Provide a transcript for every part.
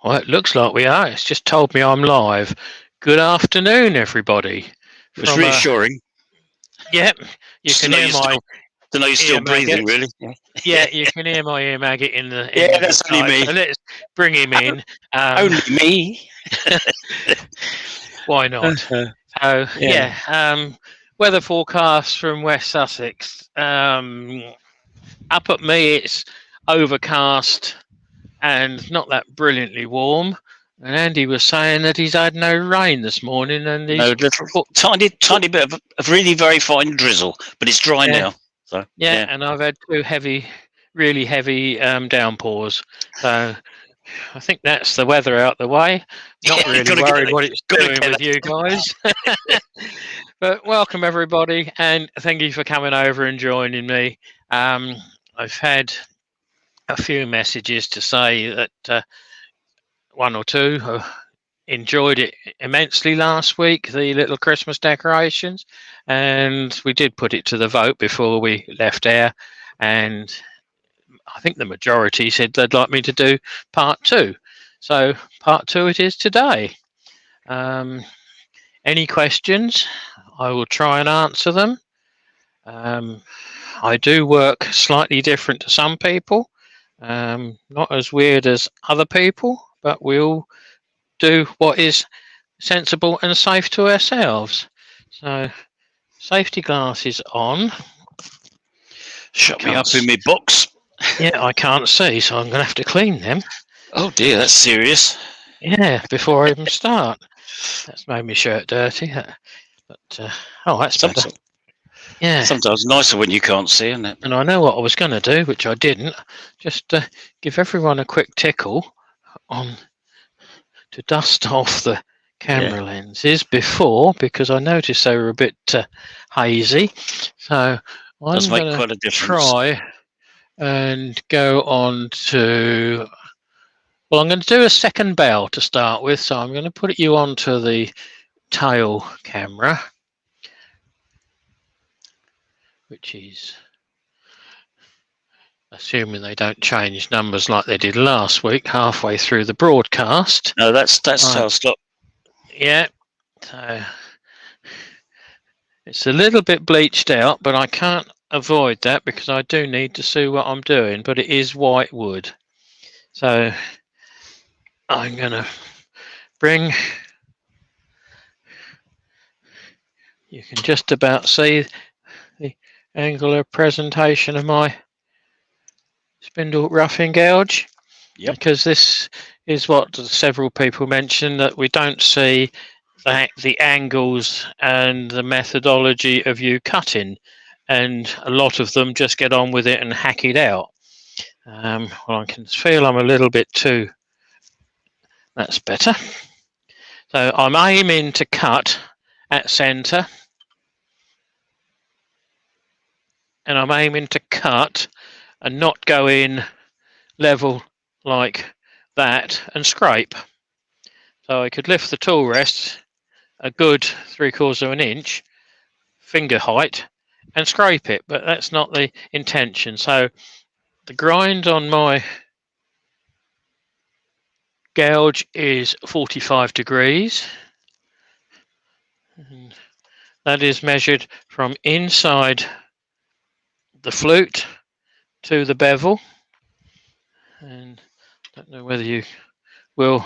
Well, it looks like we are. It's just told me I'm live. Good afternoon, everybody. It's reassuring. Yep, you can hear my to know you're still breathing, really. Yeah, you can hear my ear maggot in the. Yeah, that's only me. So let's bring him in. Only me. Why not? So weather forecast from West Sussex. Up at me, it's overcast and not that brilliantly warm. And Andy was saying that he's had no rain this morning, and he's tiny bit of really very fine drizzle, but it's dry now. So and I've had two really heavy downpours. So I think that's the weather out the way. Not really worried what it's doing with you guys. But welcome everybody, and thank you for coming over and joining me. I've had a few messages to say that one or two enjoyed it immensely last week, the little Christmas decorations, and we did put it to the vote before we left air, and I think the majority said they'd like me to do part two. So part two it is today. Any questions? I will try and answer them. I do work slightly different to some people, not as weird as other people, but we all do what is sensible and safe to ourselves. So safety glasses on. Shut me up in my box. Yeah, I can't see, so I'm going to have to clean them. Oh dear, that's serious. Yeah, before I even start. That's made my shirt dirty. But that's better. Yeah. Sometimes nicer when you can't see, isn't it? And I know what I was going to do, which I didn't. Just give everyone a quick tickle on to dust off the camera lenses before, because I noticed they were a bit hazy. So I'm going to try and go on to. Well, I'm going to do a second bell to start with, so I'm going to put you onto the tail camera, which is assuming they don't change numbers like they did last week halfway through the broadcast. No, that's tail stop. Yeah, so it's a little bit bleached out, but I can't avoid that because I do need to see what I'm doing, but it is white wood. So I'm going to bring, you can just about see the angular presentation of my spindle roughing gouge. Yep. Because this is what several people mentioned, that we don't see the angles and the methodology of you cutting, and a lot of them just get on with it and hack it out. Well, I can feel I'm a little bit too. That's better. So I'm aiming to cut at centre, and I'm aiming to cut and not go in level like that and scrape. So I could lift the tool rest a good 3/4 of an inch, finger height, and scrape it, but that's not the intention. So the grind on my gouge is 45 degrees. And that is measured from inside the flute to the bevel. And I don't know whether you will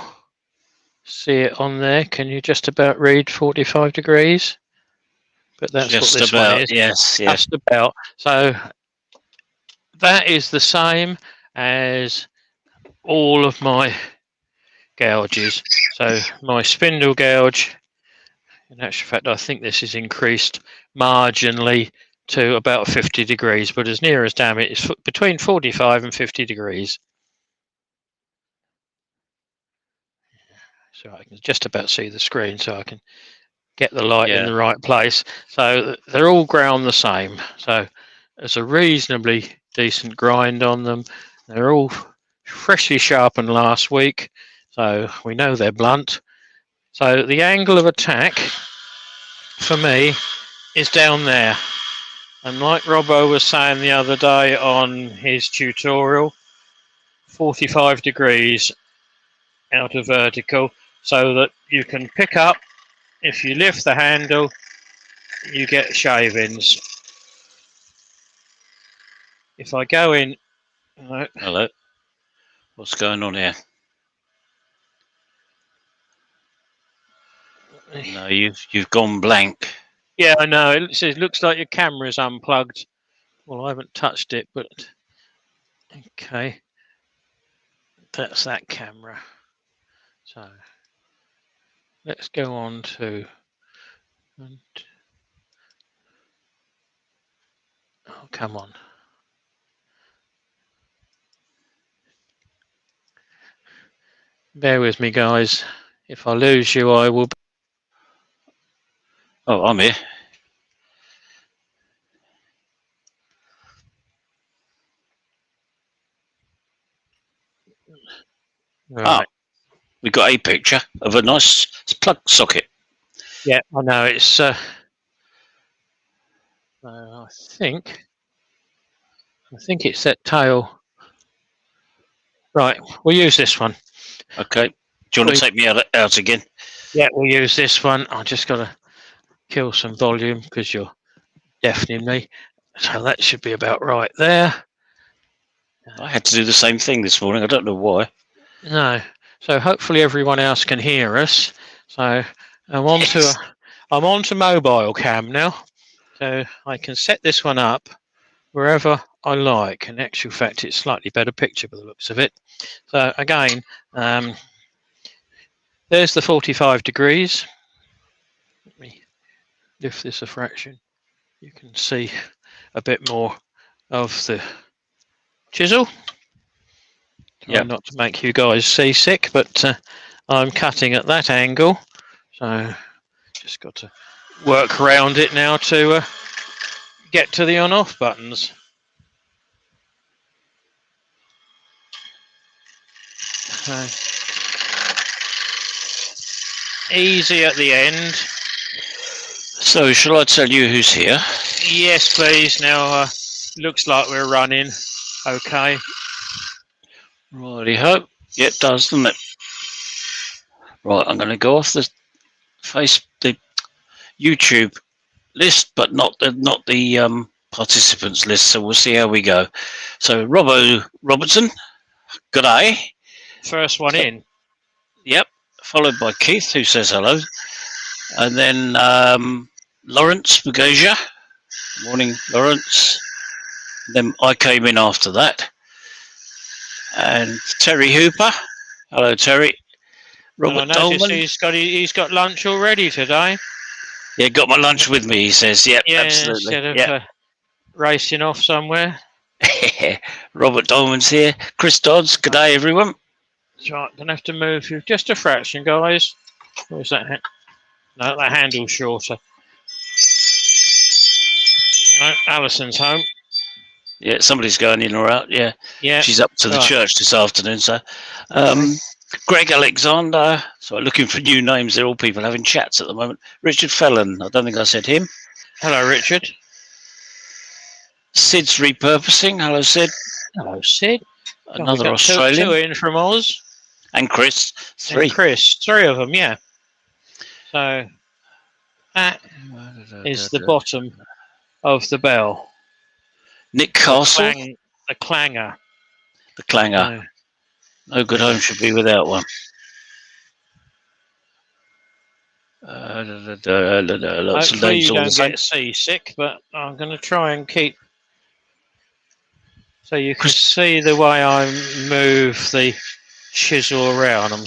see it on there. Can you just about read 45 degrees? But that's just what this one is. Yes, just about. So that is the same as all of my gouges. So my spindle gouge, in actual fact, I think this is increased marginally to about 50 degrees, but as near as damn it is between 45 and 50 degrees. So I can just about see the screen, so I can get the light in the right place. So they're all ground the same. So there's a reasonably decent grind on them. They're all freshly sharpened last week, so we know they're blunt. So the angle of attack for me is down there. And like Robbo was saying the other day on his tutorial, 45 degrees out of vertical so that you can pick up. If you lift the handle, you get shavings. If I go in, Hello. What's going on here? No, you've gone blank. Yeah, I know. It looks like your camera's unplugged. Well, I haven't touched it, but okay. That's that camera. So let's go on to. Oh, come on. Bear with me, guys. If I lose you, I will. Oh, I'm here. Right. We got a picture of a nice plug socket. Yeah, I know. It's. I think it's that tail. Right. We'll use this one. Okay. Do you want to take me out again? Yeah, we'll use this one. I just got to kill some volume because you're deafening me. So that should be about right there. I had to do the same thing this morning. I don't know why. No. So hopefully everyone else can hear us. So I'm on to mobile cam now. So I can set this one up wherever I like. In actual fact, it's slightly better picture by the looks of it. So again, there's the 45 degrees. Let me lift this a fraction. You can see a bit more of the chisel. Try not to make you guys seasick, but I'm cutting at that angle. So just got to work around it now to get to the on-off buttons. Easy at the end. So shall I tell you who's here? Yes, please. Now looks like we're running. Okay. Righty ho. Yeah, it does, doesn't it? Right, I'm going to go off the YouTube list, but not the participants list. So we'll see how we go. So Robertson, good day. First one in. Yep. Followed by Keith, who says hello, and then Lawrence Bugasia. Good morning, Lawrence. Then I came in after that, and Terry Hooper. Hello, Terry. Robert Dolman. He's got lunch already today. Yeah, got my lunch with me. He says, "Yep, yeah, absolutely." Instead of racing off somewhere. Robert Dolman's here. Chris Dodds. Good day, everyone. That's right. Gonna have to move you just a fraction, guys. Where's that? No, that handle's shorter. No, Alison's home. Yeah, somebody's going in or out. Yeah, yeah. She's up to the church this afternoon. So, Greg Alexander. So, looking for new names. They're all people having chats at the moment. Richard Felon. I don't think I said him. Hello, Richard. Sid's repurposing. Hello, Sid. Hello, Sid. Another Australian. Two in from Oz. And Chris. Three. And Chris. Three of them, yeah. So that is the bottom of the bell. Nick Castle. The clanger. The clanger. No good home should be without one. Hopefully you don't get seasick, but I'm going to try and keep so you can see the way I move the chisel around. I'm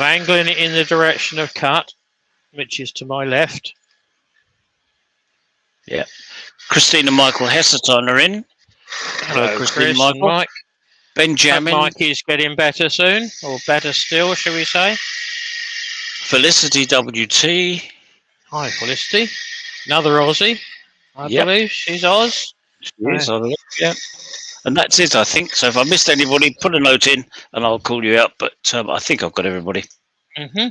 angling it in the direction of cut, which is to my left. Yeah. Christina Michael Hesselton are in. Hello, Chris and Mike. Benjamin. Mike is getting better soon, or better still, shall we say? Felicity WT. Hi, Felicity. Another Aussie, I believe. She's Oz. She is, I believe, yeah. And that's it, I think. So if I missed anybody, put a note in and I'll call you out. But I think I've got everybody. Mm-hmm.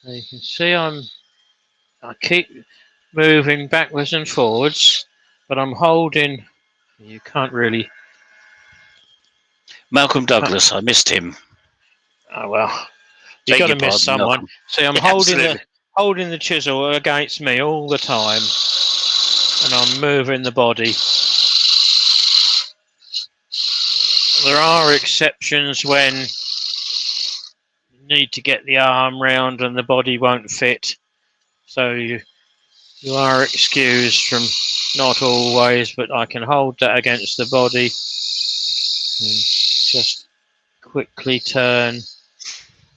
You can see I keep moving backwards and forwards, but I'm holding. You can't really. Malcolm Douglas, I missed him. Oh well, you Beg got to your miss pardon, someone. Malcolm. See, I'm Yeah, holding the chisel against me all the time, and I'm moving the body. There are exceptions when you need to get the arm round and the body won't fit, so you are excused from not always, but I can hold that against the body and just quickly turn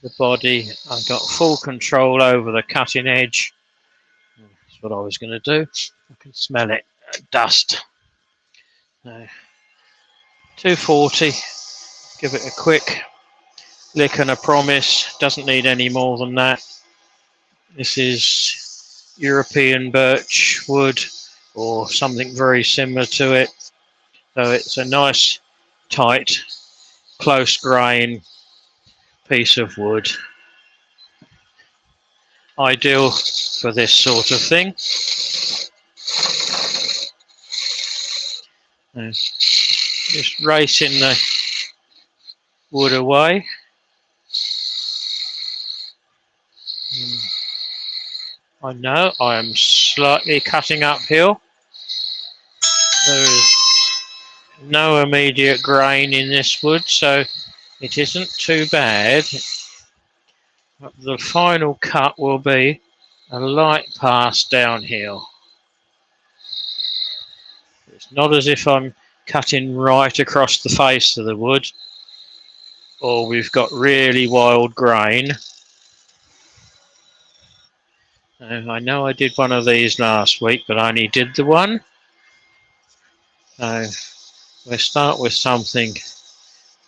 the body. I've got full control over the cutting edge. That's what I was going to do. I can smell it. Dust. No. 240. Give it a quick lick and a promise. Doesn't need any more than that. This is European birch wood or something very similar to it. So it's a nice, tight, close grain piece of wood. Ideal for this sort of thing. Just racing the wood away. I know I am slightly cutting uphill. There is no immediate grain in this wood, so it isn't too bad. The final cut will be a light pass downhill. It's not as if I'm cutting right across the face of the wood, or we've got really wild grain. I know I did one of these last week, but I only did the one. So we'll start with something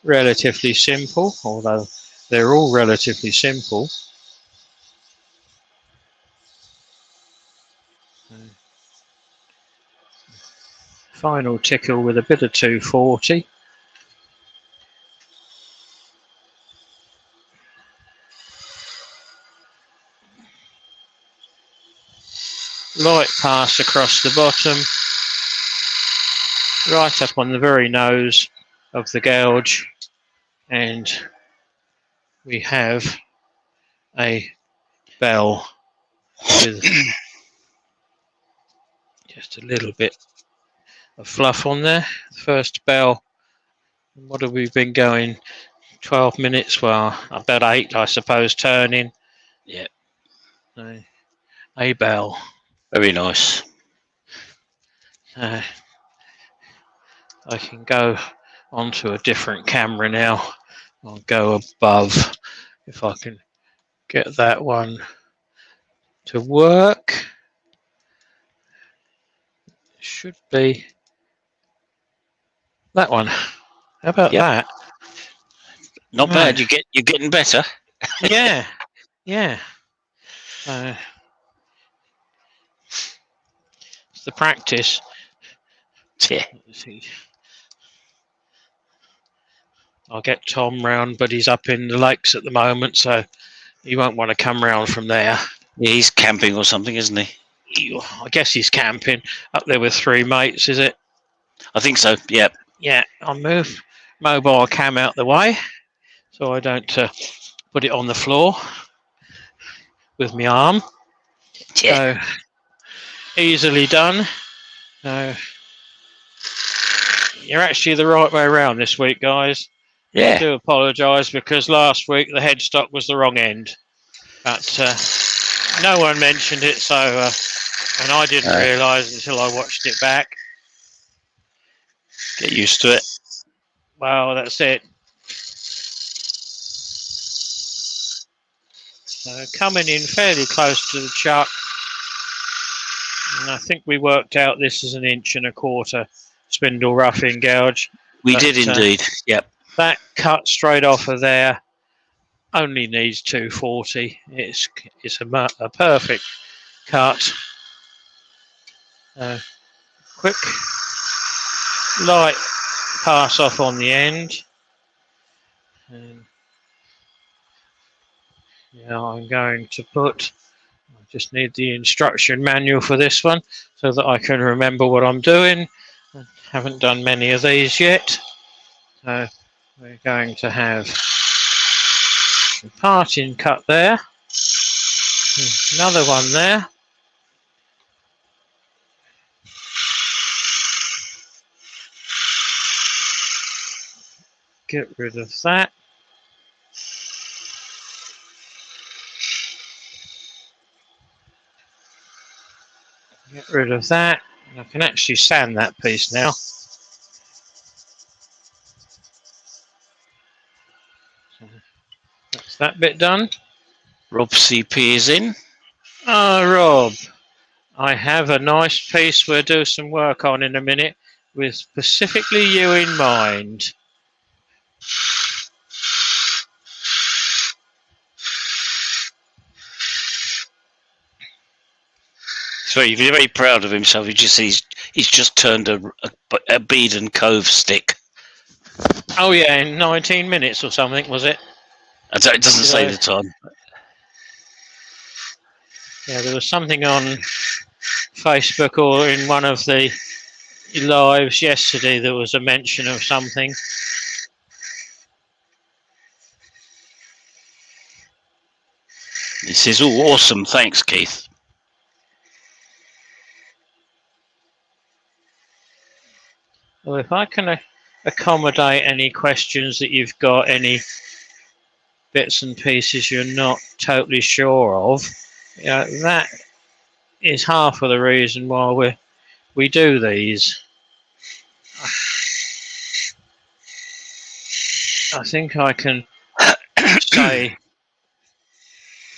relatively simple, although they're all relatively simple. Final tickle with a bit of 240. Light pass across the bottom, right up on the very nose of the gouge, and we have a bell with just a little bit of fluff on there. The first bell. What have we been going? 12 minutes, well, about 8, I suppose, turning. Yeah. A bell. Very nice. I can go onto a different camera now. I'll go above if I can get that one to work. It should be that one. How about that? Not bad. You're getting better. Yeah, yeah. It's the practice. Yeah. I'll get Tom round, but he's up in the lakes at the moment, so he won't want to come round from there. Yeah, he's camping or something, isn't he? I guess he's camping up there with 3 mates, is it? I think so. Yeah. Yeah, I'll move mobile cam out the way so I don't put it on the floor with my arm. Yeah. So easily done. You're actually the right way around this week, guys. Yeah. I do apologise because last week the headstock was the wrong end, but no one mentioned it, so and I didn't realise until I watched it back. Get used to it. Well, that's it. Coming in fairly close to the chuck, and I think we worked out this is 1.25 inch spindle roughing gouge. We did indeed. Yep. That cut straight off of there only needs 240. It's a perfect cut. Quick light pass off on the end. And yeah, I'm going to put. just need the instruction manual for this one so that I can remember what I'm doing. I haven't done many of these yet. So we're going to have a parting cut there. Another one there. Get rid of that. Get rid of that. I can actually sand that piece now. That's that bit done. Rob CP is in. Rob, I have a nice piece we'll do some work on in a minute with specifically you in mind. He's very proud of himself. He's just turned a bead and cove stick. Oh yeah, in 19 minutes or something, was it? It doesn't say the time. Yeah, there was something on Facebook or in one of the lives yesterday there was a mention of something. He says, "Oh, awesome! Thanks, Keith." Well, if I can accommodate any questions that you've got, any bits and pieces you're not totally sure of, that is half of the reason why we do these. I think I can say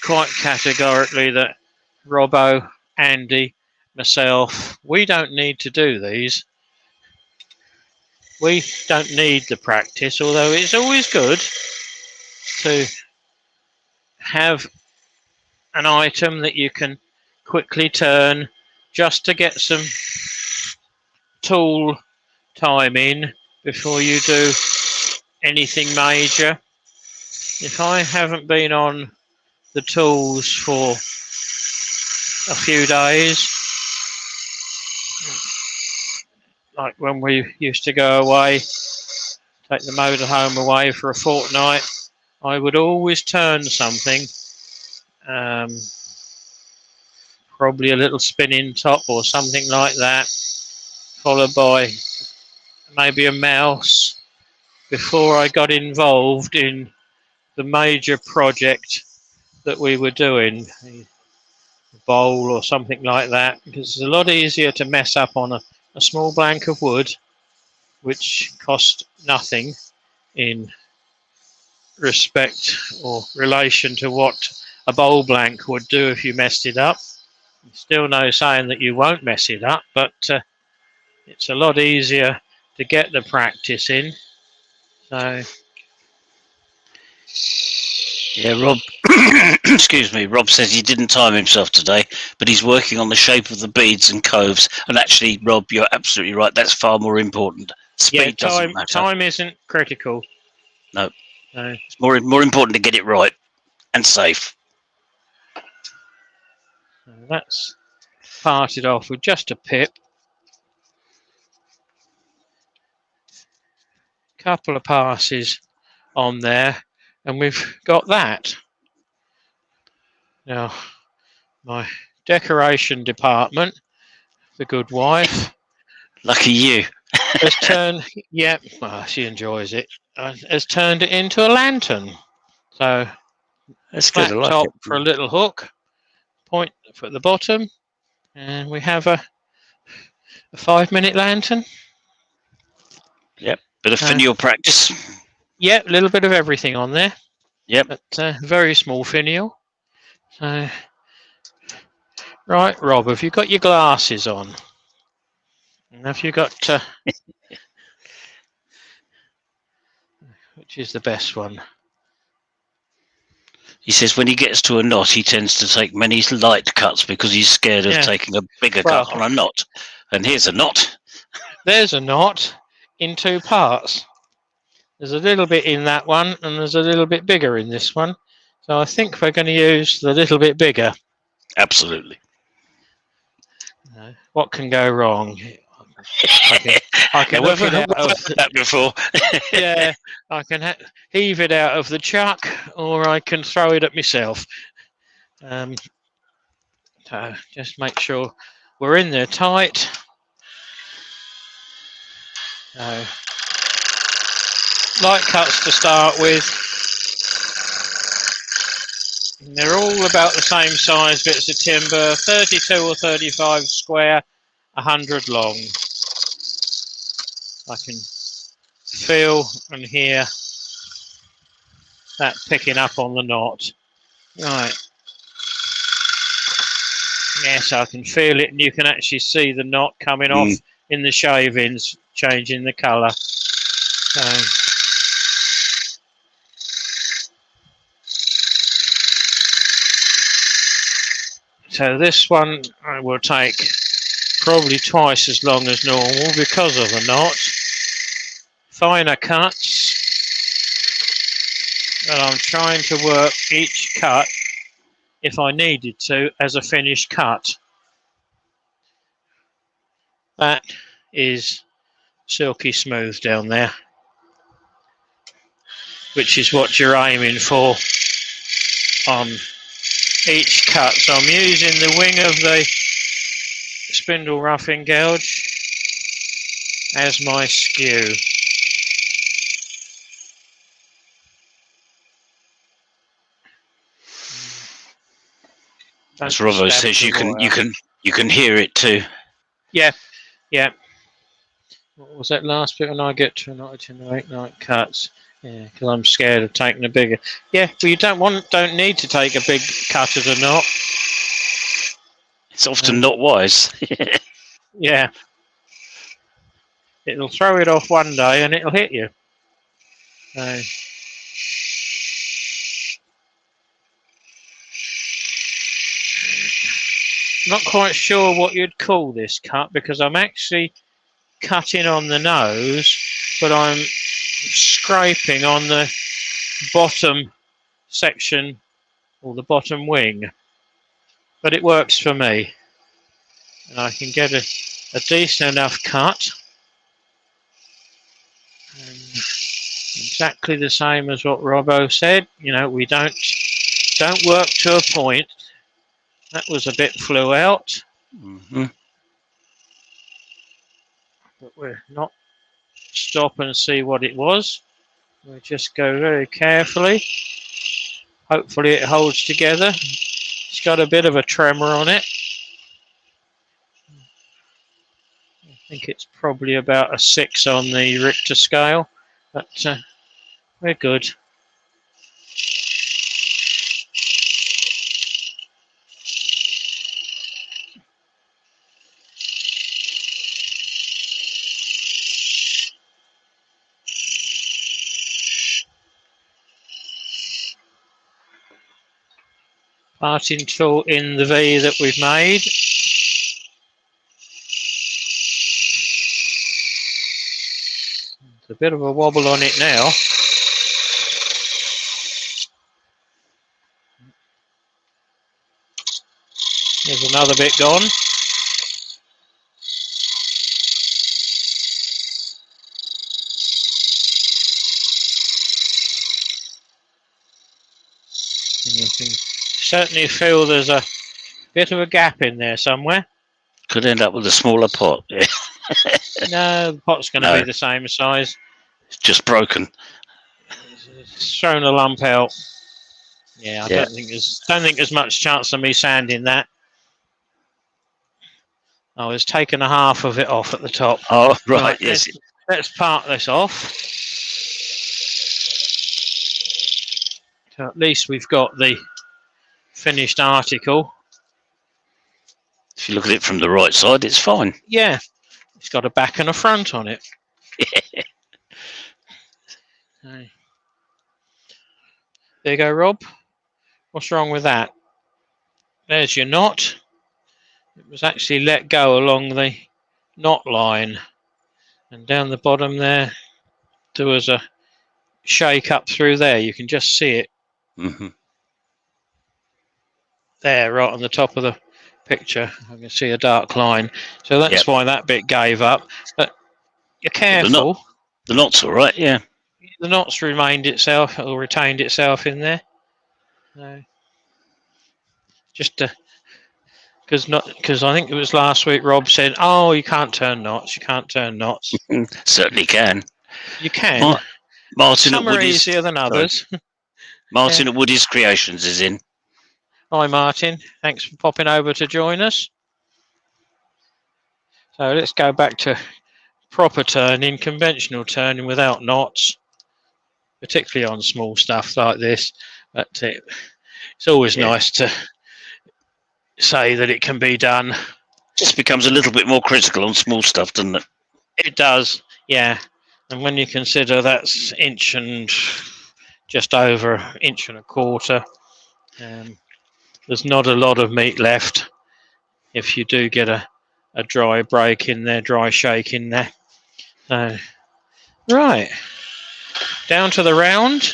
quite categorically that Robbo, Andy, myself, we don't need to do these. We don't need the practice, although it's always good to have an item that you can quickly turn just to get some tool time in before you do anything major. If I haven't been on the tools for a few days, like when we used to go away, take the motorhome away for a fortnight, I would always turn something, probably a little spinning top or something like that, followed by maybe a mouse, before I got involved in the major project that we were doing, a bowl or something like that, because it's a lot easier to mess up on a small blank of wood, which cost nothing in respect or relation to what a bowl blank would do if you messed it up. Still no saying that you won't mess it up, but it's a lot easier to get the practice in. So yeah, Rob. Excuse me. Rob says he didn't time himself today, but he's working on the shape of the beads and coves. And actually, Rob, you're absolutely right. That's far more important. Speed doesn't matter. Time isn't critical. No, it's more important to get it right and safe. So that's parted off with just a pip. Couple of passes on there, and we've got that. Now, my decoration department, the good wife, lucky you, has turned. Yeah, well, she enjoys it. Has turned it into a lantern. So that's good. Flat top for a little hook, point at the bottom, and we have a 5-minute lantern. Yep, bit of finial practice. Yep, a little bit of everything on there. Yep, but very small finial. So, right, Rob, have you got your glasses on? And have you got which is the best one? He says when he gets to a knot, he tends to take many light cuts because he's scared of taking a bigger cut on a knot. And here's a knot. There's a knot in 2 parts. There's a little bit in that one, and there's a little bit bigger in this one. So I think we're going to use the little bit bigger. Absolutely. What can go wrong? I can hook it out of that before. yeah. I can heave it out of the chuck, or I can throw it at myself. So just make sure we're in there tight. Light cuts to start with. And they're all about the same size bits of timber, 32 or 35 square, 100 long. I can feel and hear that picking up on the knot. Right. Yes, I can feel it, and you can actually see the knot coming off in the shavings, changing the colour. So this one I will take probably twice as long as normal because of the knot. Finer cuts, and I'm trying to work each cut, if I needed to, as a finished cut. That is silky smooth down there, which is what you're aiming for on each cut. So I'm using the wing of the spindle roughing gouge as my skew. As Robbo says, you can hear it too. Yeah. What was that last bit when I get to an 8 night cuts? Yeah, because I'm scared of taking a bigger. Yeah, well, you don't need to take a big cut as a knot. It's often not wise. Yeah, it'll throw it off one day and it'll hit you. Not quite sure what you'd call this cut, because I'm actually cutting on the nose, but I'm scraping on the bottom section or the bottom wing. But it works for me, and I can get a decent enough cut. Exactly the same as what Robbo said. You know, we don't work to a point. That was a bit flew out. But we're not stop and see what it was. We'll just go very carefully. Hopefully it holds together. It's got a bit of a tremor on it. I think it's probably about a 6 on the Richter scale, but we're good. Parting tool in the V that we've made. There's a bit of a wobble on it now. There's another bit gone. And you can certainly feel there's a bit of a gap in there somewhere. Could end up with a smaller pot. No, the pot's going to be the same size. It's just broken. It's thrown a lump out. Yeah, I don't think there's much chance of me sanding that. I was taking a half of it off at the top. Oh, right, yes. Let's part this off. So at least we've got the finished article. If you look at it from the right side, it's fine. Yeah, it's got a back and a front on it. There you go, Rob. What's wrong with that? There's your knot. It was actually let go along the knot line. And down the bottom there was a shake up through there. You can just see it. there, right on the top of the picture. I can see a dark line. So that's why that bit gave up. But you're careful. The knot's all right, yeah. The knot's retained itself in there. Just because I think it was last week Rob said, "Oh, you can't turn knots. You can't turn knots." Certainly can. You can. Martin Some at are Woody's, easier than others. Martin at Woody's Creations is in. Hi, Martin. Thanks for popping over to join us. So let's go back to proper turning, conventional turning without knots, particularly on small stuff like this. But it's always nice to say that it can be done. Just becomes a little bit more critical on small stuff, doesn't it? It does, yeah. And when you consider that's inch and just over inch and a quarter, there's not a lot of meat left if you do get a dry break in there, dry shake in there. Right, down to the round.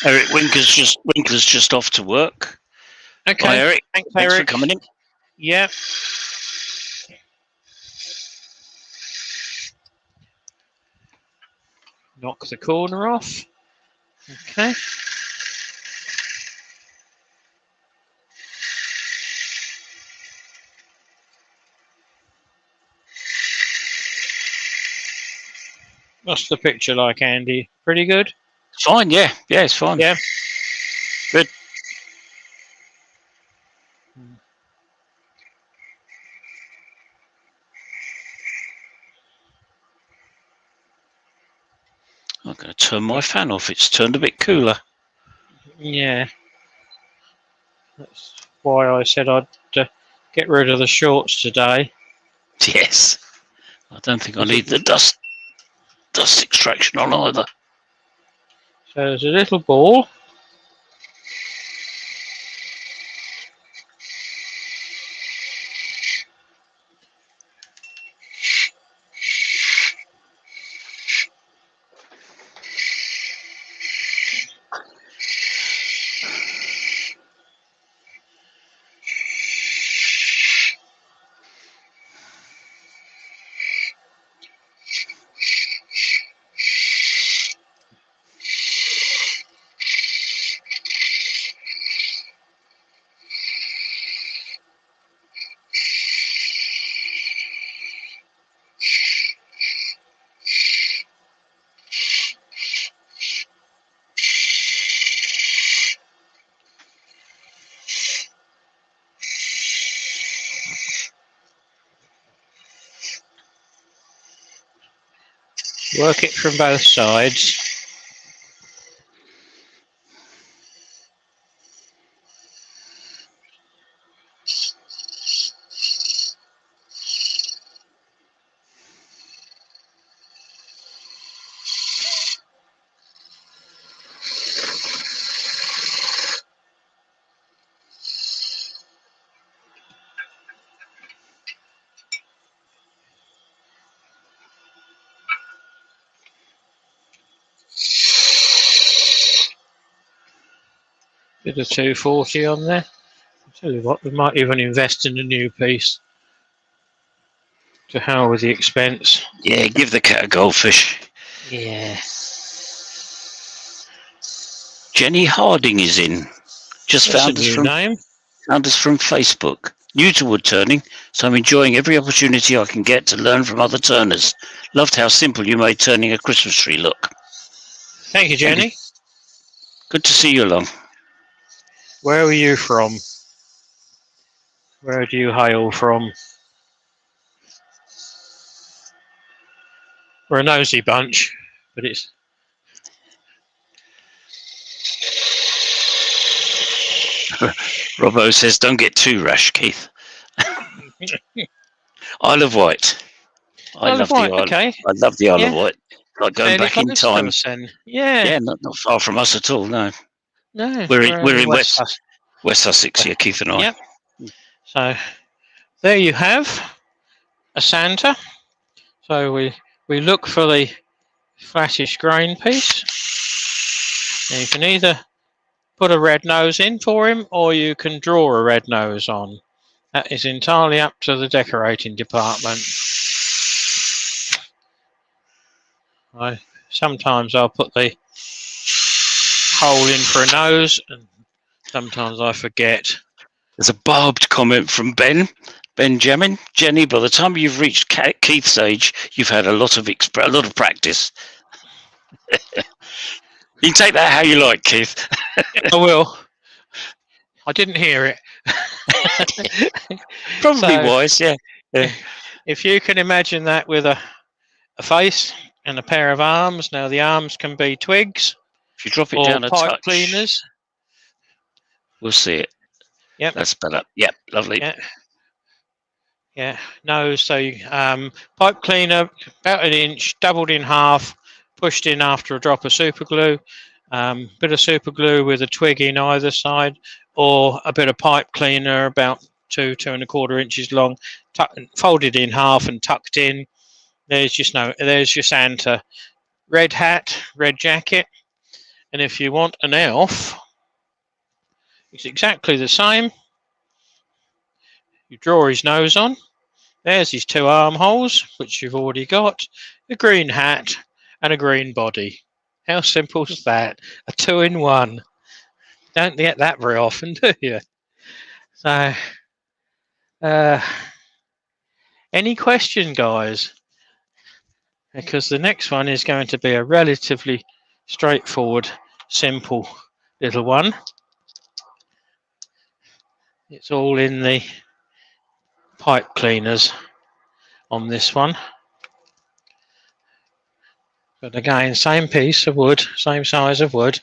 Eric Winkler's just off to work. Okay, hi, Eric. Thanks for coming in. Yeah. Knock the corner off. Okay. What's the picture like, Andy? Pretty good? It's fine, yeah. Yeah, it's fine. Yeah. Good. I'm going to turn my fan off. It's turned a bit cooler. Yeah. That's why I said I'd get rid of the shorts today. Yes. I don't think I need the dust extraction on either. So there's a little ball. Work it from both sides. Bit of 240 on there. I'll tell you what, we might even invest in a new piece. To hell with the expense. Yeah, give the cat a goldfish. Yeah. Jenny Harding is in. Just found us from Facebook. New to wood turning, so I'm enjoying every opportunity I can get to learn from other turners. Loved how simple you made turning a Christmas tree look. Thank you, Jenny. Good to see you along. Where are you from? Where do you hail from? We're a nosy bunch, but it's... Robbo says, don't get too rash, Keith. Isle of Wight. I love the Isle of Wight. Like going back in time. Yeah. Yeah, not far from us at all, no. No, We're in West Sussex. West Sussex, yeah, Keith and I. Yep. So there you have a Santa. So we look for the flattish grain piece. Now you can either put a red nose in for him, or you can draw a red nose on. That is entirely up to the decorating department. Sometimes I'll put the hole in for a nose, and sometimes I forget. There's a barbed comment from Benjamin. Jenny, by the time you've reached Keith's age, you've had a lot of practice. You can take that how you like, Keith. I will. I didn't hear it. Probably wise, yeah. If you can imagine that with a face and a pair of arms. Now the arms can be twigs. If you drop it or down a pipe touch, cleaners. We'll see it. Yep. That's better. Yep, lovely. Yeah. No, so pipe cleaner, about an inch, doubled in half, pushed in after a drop of super glue. Bit of super glue with a twig in either side, or a bit of pipe cleaner about 2.25 inches long, folded in half and tucked in. There's your Santa. Red hat, red jacket. And if you want an elf, it's exactly the same. You draw his nose on. There's his 2 armholes, which you've already got. A green hat and a green body. How simple is that? A 2-in-1. Don't get that very often, do you? So, any question, guys? Because the next one is going to be a relatively straightforward, simple little one. It's all in the pipe cleaners on this one. But again, same piece of wood, same size of wood.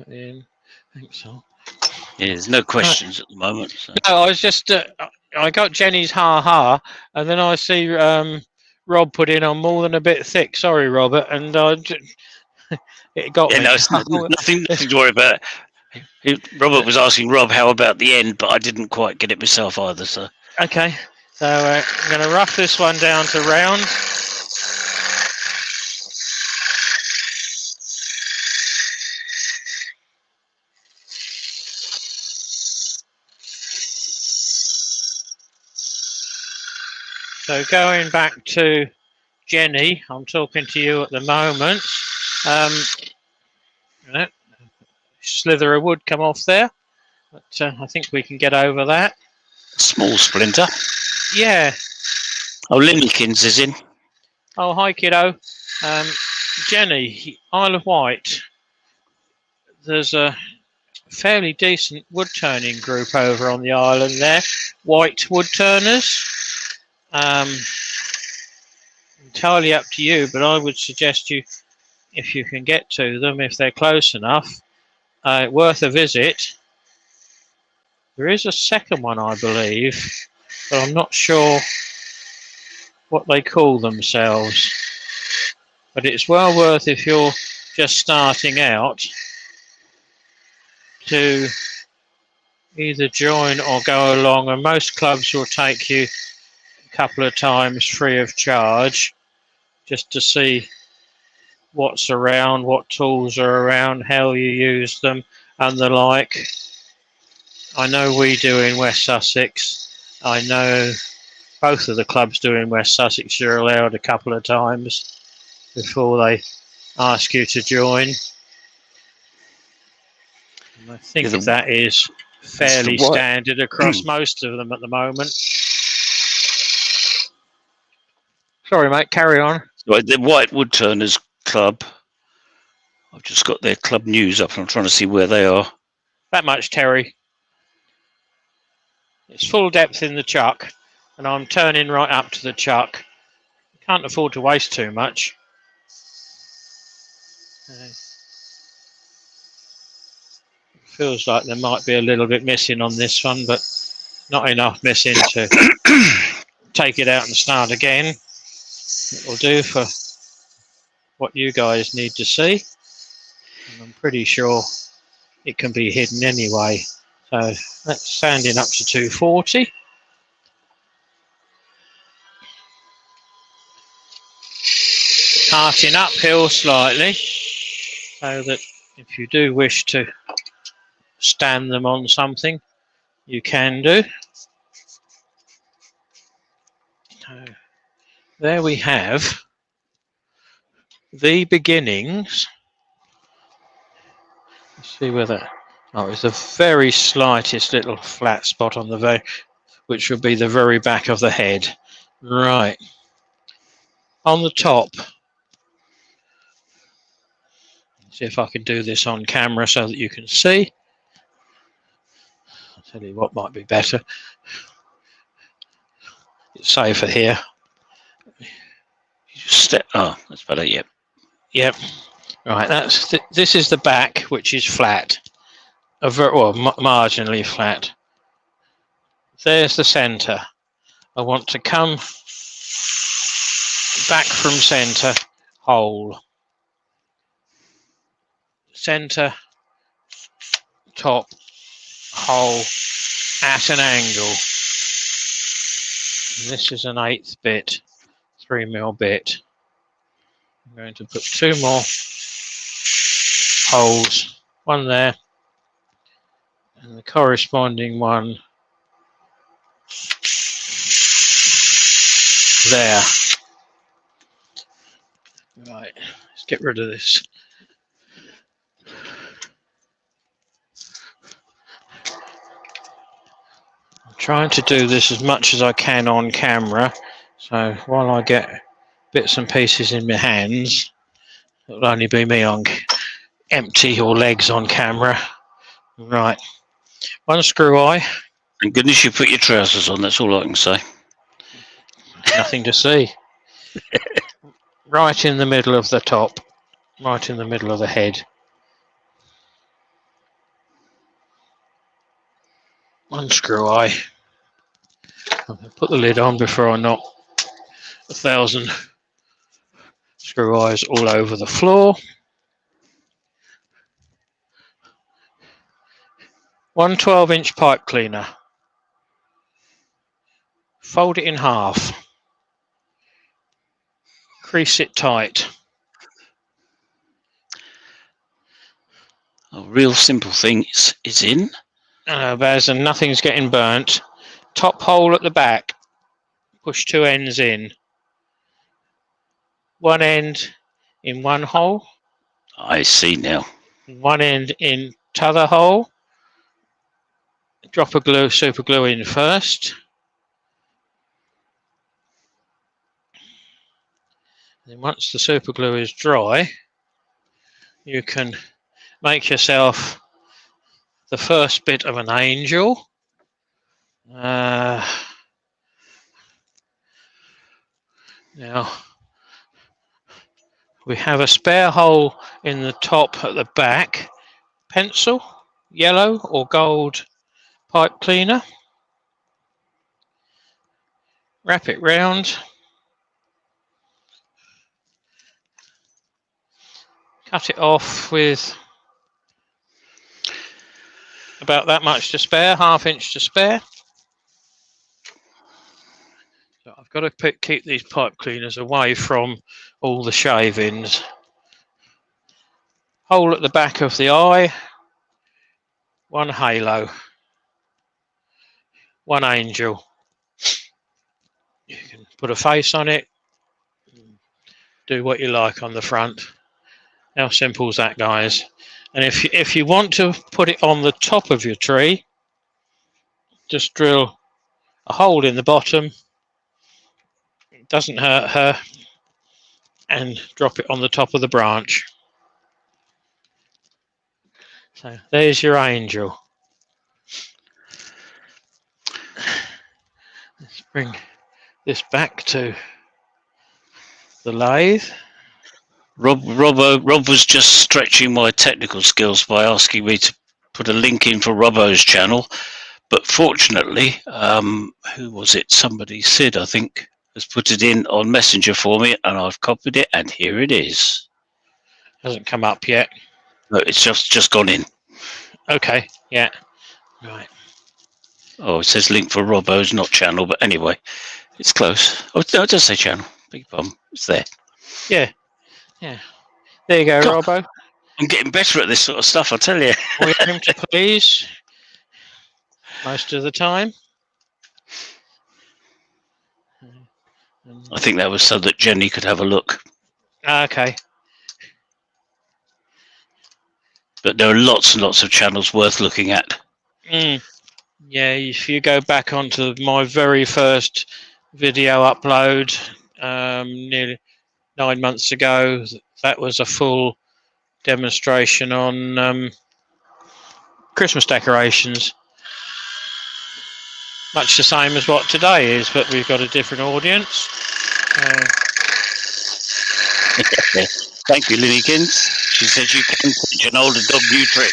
In, I think so. Yeah, there's no questions at the moment. So. No, I was just, I got Jenny's ha, and then I see Rob put in on more than a bit thick. Sorry, Robert, and it got me. No, it's nothing to worry about. Robert was asking Rob how about the end, but I didn't quite get it myself either. So okay, so I'm going to rough this one down to round. So going back to Jenny, I'm talking to you at the moment. Slither of wood come off there, but I think we can get over that. Small splinter. Yeah. Oh, Linnykins is in. Oh, hi, kiddo. Jenny, Isle of Wight. There's a fairly decent wood turning group over on the island there. White wood turners. Entirely up to you, but I would suggest you, if you can get to them, if they're close enough, worth a visit. There is a second one, I believe, but I'm not sure what they call themselves. But it's well worth, if you're just starting out, to either join or go along, and most clubs will take you a couple of times free of charge just to see what's around, what tools are around, how you use them and the like. I know we do in West Sussex. I know both of the clubs do in West Sussex. You're allowed a couple of times before they ask you to join. And I think that is fairly standard across most of them at the moment. Sorry, mate, carry on. Right, the White Wood Turners Club. I've just got their club news up and I'm trying to see where they are. That much, Terry. It's full depth in the chuck, and I'm turning right up to the chuck. Can't afford to waste too much. Feels like there might be a little bit missing on this one, but not enough missing to take it out and start again. It will do for what you guys need to see. And I'm pretty sure it can be hidden anyway. So that's sanding up to 240. Parting uphill slightly, so that if you do wish to stand them on something, you can do. So there we have the beginnings. Let's see whether... Oh, it's the very slightest little flat spot on the which would be the very back of the head. Right. On the top. See if I can do this on camera so that you can see. I'll tell you what might be better. It's safer here. Oh, that's better. Yep. Yep. Right. This is the back, which is flat. Marginally flat. There's the centre. I want to come back from centre, hole. Centre, top, hole, at an angle. And this is an 1/8 bit, 3mm bit. I'm going to put 2 more holes, one there, and the corresponding one there. Right, let's get rid of this. I'm trying to do this as much as I can on camera, so while I get bits and pieces in my hands, it'll only be me on empty or legs on camera. Right, one screw eye. Thank goodness you put your trousers on, that's all I can say. Nothing to see. Right in the middle of the top, right in the middle of the head. One screw eye. I'm going to put the lid on before I knock 1,000 screw eyes all over the floor. One 12-inch pipe cleaner. Fold it in half. Crease it tight. A real simple thing is in. Baz, and nothing's getting burnt. Top hole at the back. Push 2 ends in. One end in one hole. I see now. One end in t'other hole. Drop a glue, super glue in first. Then once the super glue is dry, you can make yourself the first bit of an angel. Now, we have a spare hole in the top at the back. Pencil, yellow or gold pipe cleaner. Wrap it round. Cut it off with about that much to spare, 1/2 inch to spare. So I've got to keep these pipe cleaners away from all the shavings. Hole at the back of the eye. One halo. One angel. You can put a face on it. Do what you like on the front. How simple is that, guys? And if you want to put it on the top of your tree, just drill a hole in the bottom. It doesn't hurt her. And drop it on the top of the branch. So there's your angel. Let's bring this back to the lathe. Rob was just stretching my technical skills by asking me to put a link in for Robbo's channel, But fortunately, who was it? Somebody, Sid, I think, has put it in on Messenger for me, and I've copied it, and here it is. Hasn't come up yet. No, it's just gone in. Okay, yeah. Right. Oh, it says link for Robbo's, not channel, but anyway, it's close. Oh, no, it does say channel. Big bum. It's there. Yeah. Yeah. There you go, God, Robbo. I'm getting better at this sort of stuff, I tell you. We aim to please most of the time. I think that was so that Jenny could have a look. Okay. But there are lots and lots of channels worth looking at. Yeah, if you go back onto my very first video upload nearly 9 months ago, that was a full demonstration on Christmas decorations. Much the same as what today is, but we've got a different audience. Thank you, Linnykins. She says you can teach an older dog new trick.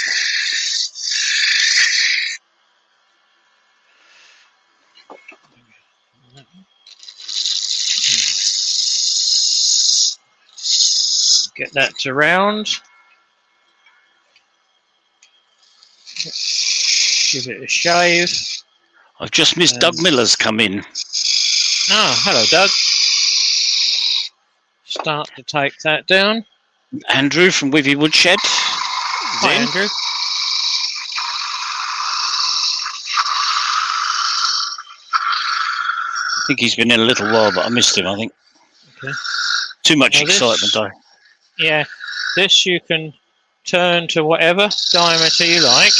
Get that to round. Give it a shave. I've just missed Doug Miller's come in. Oh, hello, Doug. Start to take that down. Andrew from Wivy Woodshed. Hi, Andrew. I think he's been in a little while, but I missed him, I think. Okay. Too much excitement, Yeah, this you can turn to whatever diameter you like.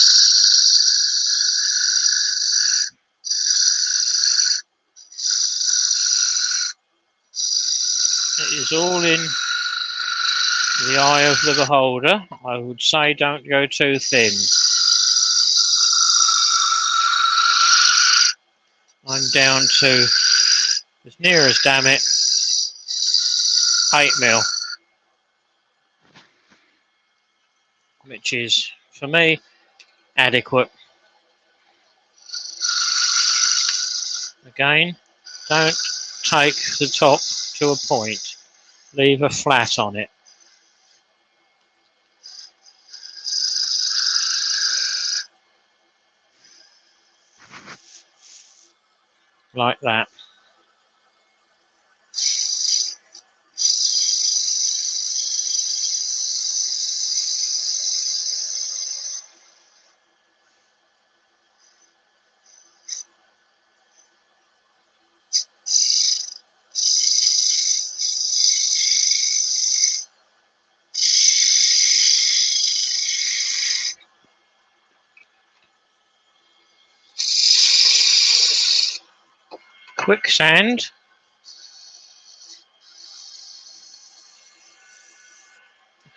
It is all in the eye of the beholder. I would say don't go too thin. I'm down to, as near as damn it, 8mm. Which is, for me, adequate. Again, don't take the top to a point. Leave a flat on it. Like that. Quicksand.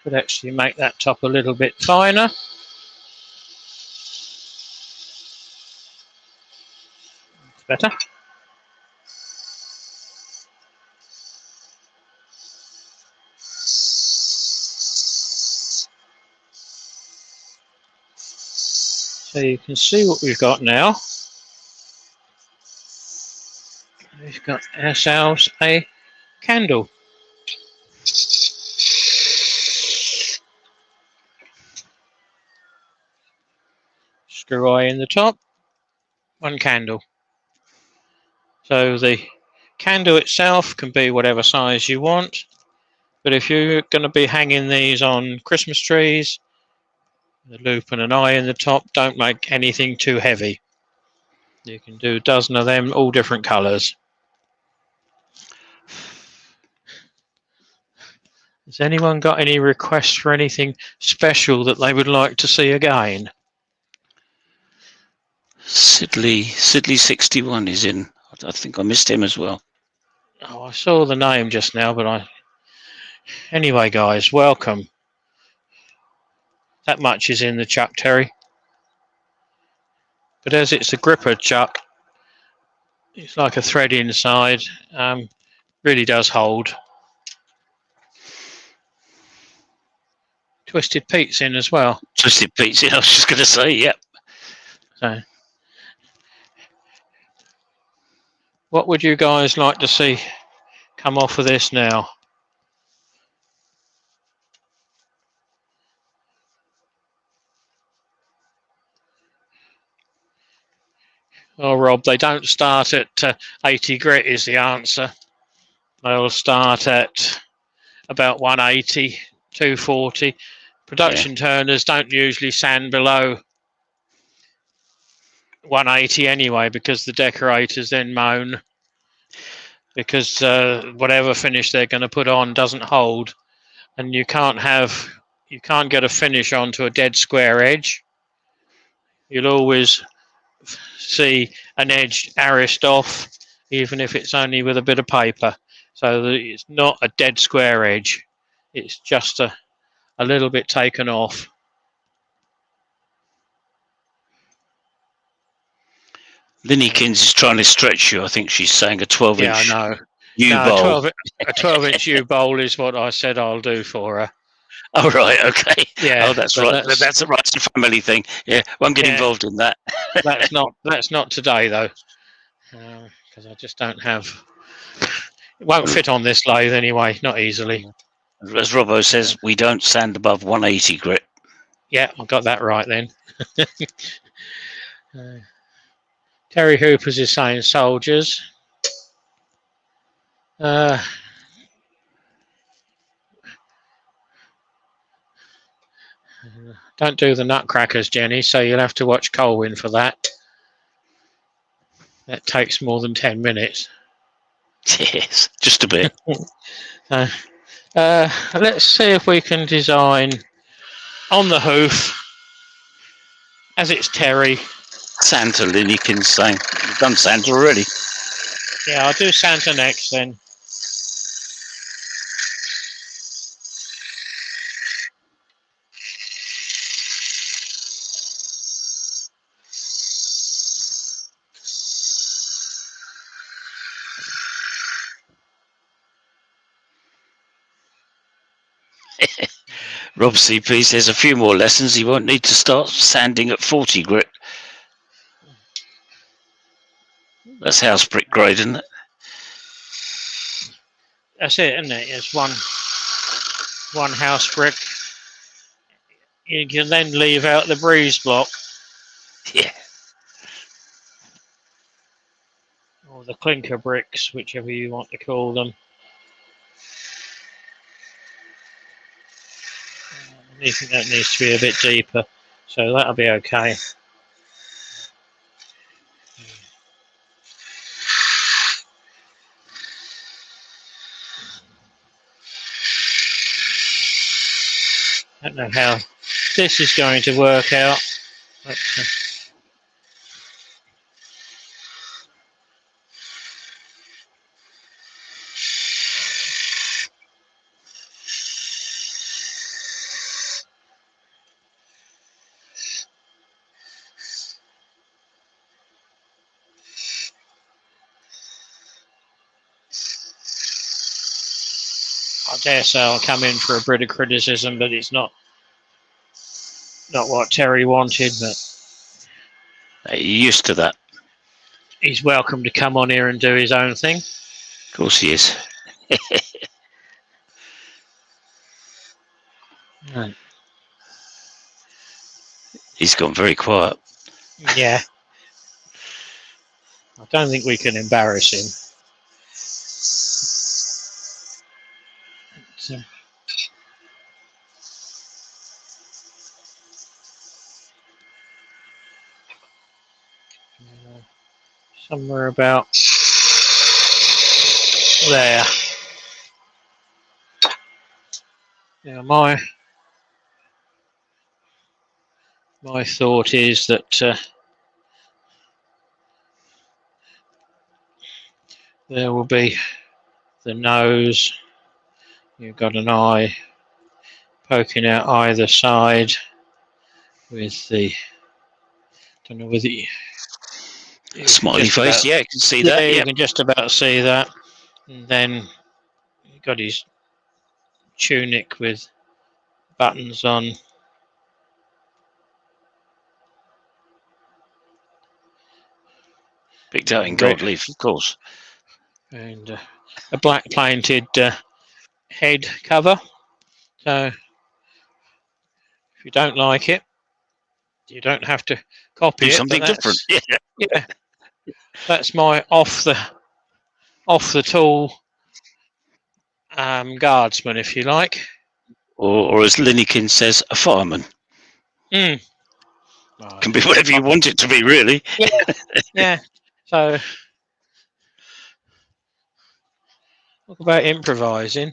Could actually make that top a little bit finer. It's better. So you can see what we've got now. We've got ourselves a candle. Screw eye in the top, one candle. So the candle itself can be whatever size you want, but if you're going to be hanging these on Christmas trees, the loop and an eye in the top, don't make anything too heavy. You can do a dozen of them, all different colours. Has anyone got any requests for anything special that they would like to see again? Sidley61 is in. I think I missed him as well. Oh, I saw the name just now, but Anyway, guys, welcome. That much is in the chuck, Terry. But as it's a gripper chuck, it's like a thread inside. Really does hold. Twisted Pete's in as well. Twisted Pete's in, I was just going to say, yep. So What would you guys like to see come off of this now? Oh, Rob, they don't start at 80 grit is the answer. They'll start at about 180, 240. Production turners don't usually sand below 180 anyway, because the decorators then moan because whatever finish they're going to put on doesn't hold, and you can't get a finish onto a dead square edge. You'll always see an edge arist off, even if it's only with a bit of paper. So that it's not a dead square edge. It's just a little bit taken off. Linnykins is trying to stretch you. I think she's saying a 12-inch Yeah, I know. U-bowl. A 12-inch U-bowl is what I said I'll do for her. Oh, right, okay. Yeah. Oh, that's right. That's a right family thing. Yeah, won't get involved in that. That's not today, though, because I just don't have... It won't fit on this lathe anyway, not easily. As Robbo says, we don't sand above 180 grit. Yeah, I got that right then. Terry Hoopers is saying soldiers. Don't do the nutcrackers, Jenny, so you'll have to watch Colwyn for that. That takes more than 10 minutes. Yes, just a bit. Let's see if we can design on the hoof, as it's Terry. Santa, Linnykins saying. You've done Santa already. Yeah, I'll do Santa next then. Rob CP says a few more lessons. He won't need to start sanding at 40 grit. That's house brick grade, isn't it? That's it, isn't it? It's one house brick. You can then leave out the breeze block. Yeah. Or the clinker bricks, whichever you want to call them. I think that needs to be a bit deeper, so that'll be okay. I don't know how this is going to work out. But, I dare say I'll come in for a bit of criticism, but it's not what Terry wanted. But You're used to that. He's welcome to come on here and do his own thing. Of course he is. Right. He's gone very quiet. Yeah. I don't think we can embarrass him. So, somewhere about there. Now my thought is that there will be the nose. You've got an eye poking out either side with the, don't know whether you, smiley face, yeah, you can see that. Yeah, you can just about see that. And then you've got his tunic with buttons on. Picked out in gold leaf, of course. And a black painted head cover. So if you don't like it, you don't have to copy Do it. something different. Yeah, that's my off the tool guardsman, if you like. Or as Linnekin says, a fireman. Well, Can be whatever you want it to be, really. Yeah. So talk about improvising.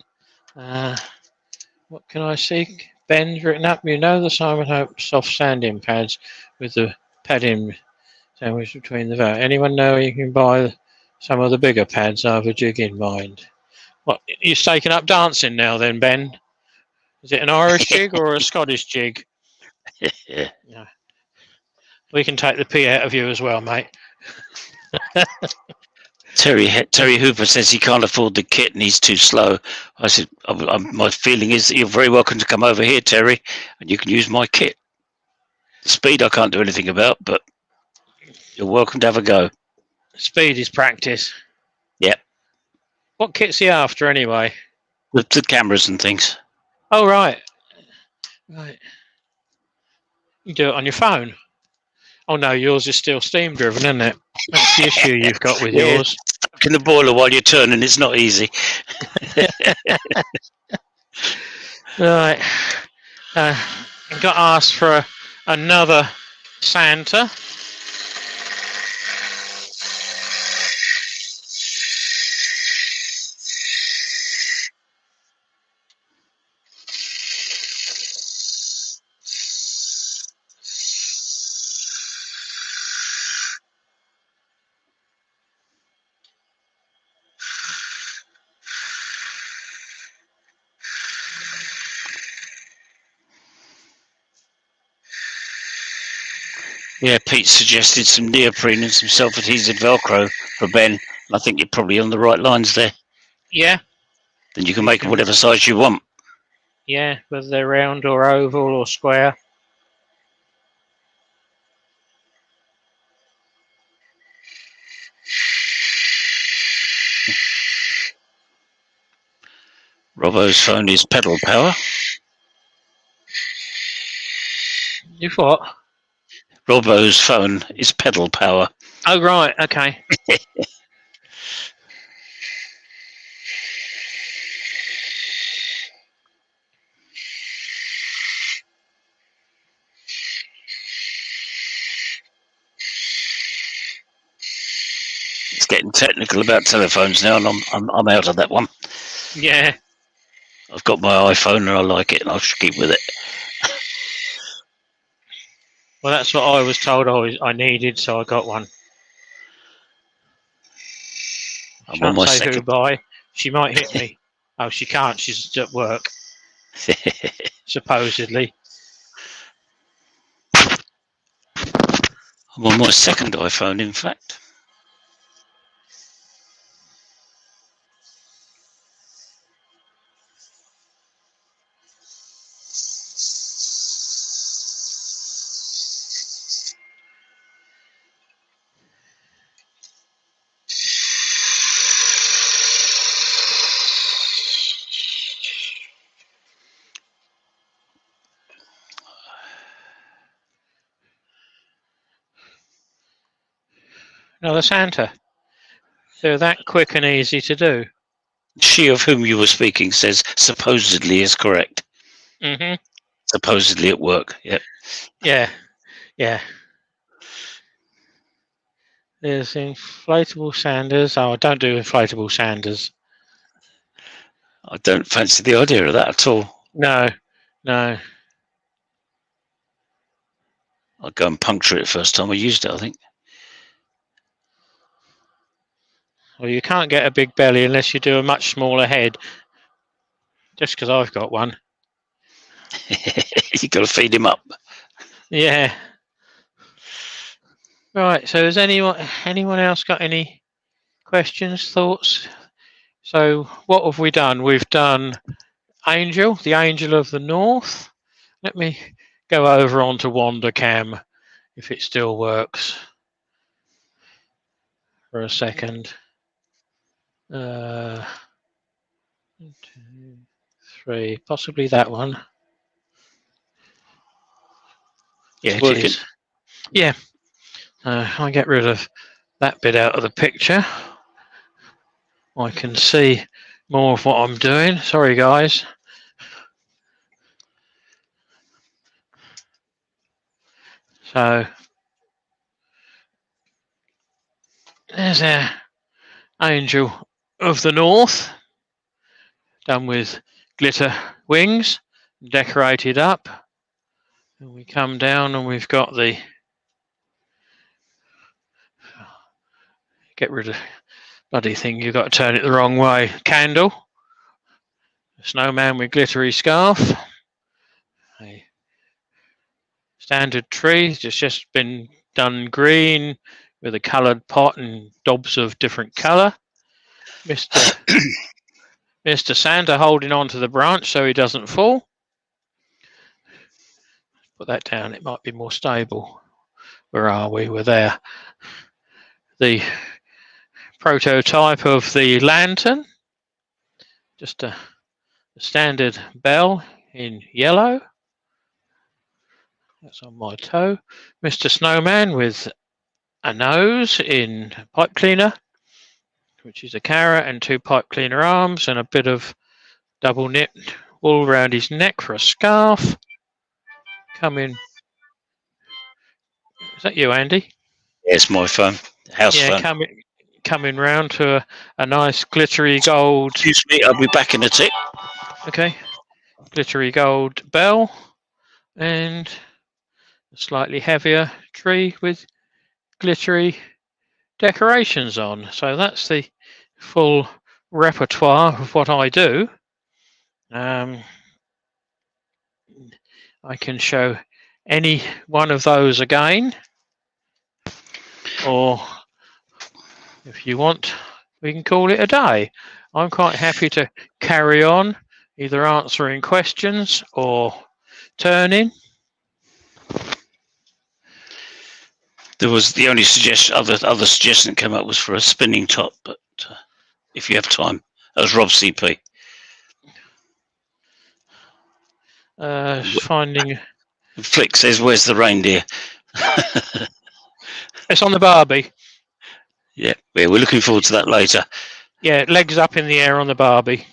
What can I see? Ben's written up. You know the Simon Hope soft sanding pads with the padding sandwich between the vote. Anyone know you can buy some of the bigger pads? I have a jig in mind. What, you're taking up dancing now then, Ben? Is it an Irish jig or a Scottish jig? Yeah. We can take the pee out of you as well, mate. Terry Hooper says he can't afford the kit and he's too slow. I said, my feeling is that you're very welcome to come over here, Terry, and you can use my kit. The speed I can't do anything about, but you're welcome to have a go. Speed is practice. Yep. What kit's he after anyway? The cameras and things. Oh, right. Right. You do it on your phone. Oh no, yours is still steam driven, isn't it? That's the issue you've got with yours. Stuck in the boiler while you're turning, it's not easy. Right. Got asked for another Santa. Yeah, Pete suggested some neoprene and some self-adhesive Velcro for Ben. I think you're probably on the right lines there. Yeah. Then you can make whatever size you want. Yeah, whether they're round or oval or square. Robbo's phone is pedal power. You what? Robbo's phone is pedal power. Oh, right, okay. It's getting technical about telephones now, and I'm out of that one. Yeah. I've got my iPhone and I like it, and I'll just keep with it. Well, that's what I was told I needed, so I got one. I'm on my second. Who by. She might hit me. Oh, she can't. She's at work. Supposedly. I'm on my second iPhone, in fact. Another Santa. They're that quick and easy to do. She of whom you were speaking says supposedly is correct. Mm-hmm. Supposedly at work, yep. Yeah, yeah. There's inflatable Sanders. Oh, I don't do inflatable Sanders. I don't fancy the idea of that at all. No, no. I'll go and puncture it the first time I used it, I think. Well, you can't get a big belly unless you do a much smaller head. Just because I've got one. You've got to feed him up. Yeah. Right, so has anyone else got any questions, thoughts? So what have we done? We've done Angel, the Angel of the North. Let me go over onto WandaCam if it still works. for a second. 1, 2, 3, possibly that one. Yeah, It's it working. is. Yeah. I get rid of that bit out of the picture. I can see more of what I'm doing. Sorry, guys. So there's our Angel of the North, done with glitter wings, decorated up. And we come down and we've got the, get rid of bloody thing, you've got to turn it the wrong way, candle, a snowman with glittery scarf, a standard tree, it's just been done green with a coloured pot and dobs of different colour. Mr. Santa holding on to the branch so he doesn't fall. Put that down, it might be more stable. Where are we? We're there. The prototype of the lantern, just a standard bell in yellow. That's on my toe. Mr. Snowman with a nose in pipe cleaner, which is a carrot, and 2 pipe cleaner arms, and a bit of double knit wool around his neck for a scarf. Coming. Is that you, Andy? Yeah, it's my phone. House phone. Coming round to a nice glittery gold. Excuse me, I'll be back in a tick. Okay. Glittery gold bell and a slightly heavier tree with glittery decorations on. So that's the full repertoire of what I do. I can show any one of those again, or if you want, we can call it a day. I'm quite happy to carry on, either answering questions or turning. There was the only suggestion, other suggestion that came up was for a spinning top, but if you have time, that was Rob CP. Finding. Flick says, "Where's the reindeer?" It's on the Barbie. Yeah, we're looking forward to that later. Yeah, legs up in the air on the Barbie.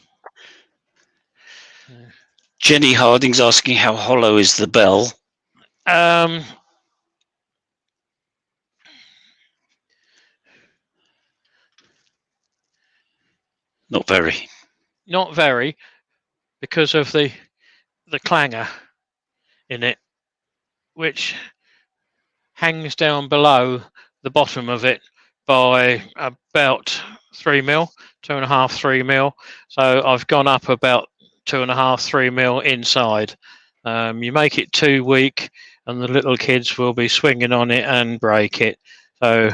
Jenny Harding's asking how hollow is the bell? Not very. Not very, because of the clanger in it, which hangs down below the bottom of it by about 3 mil, 2.5, 3 mil. So I've gone up about 2.5, 3 mil inside. You make it too weak, and the little kids will be swinging on it and break it. So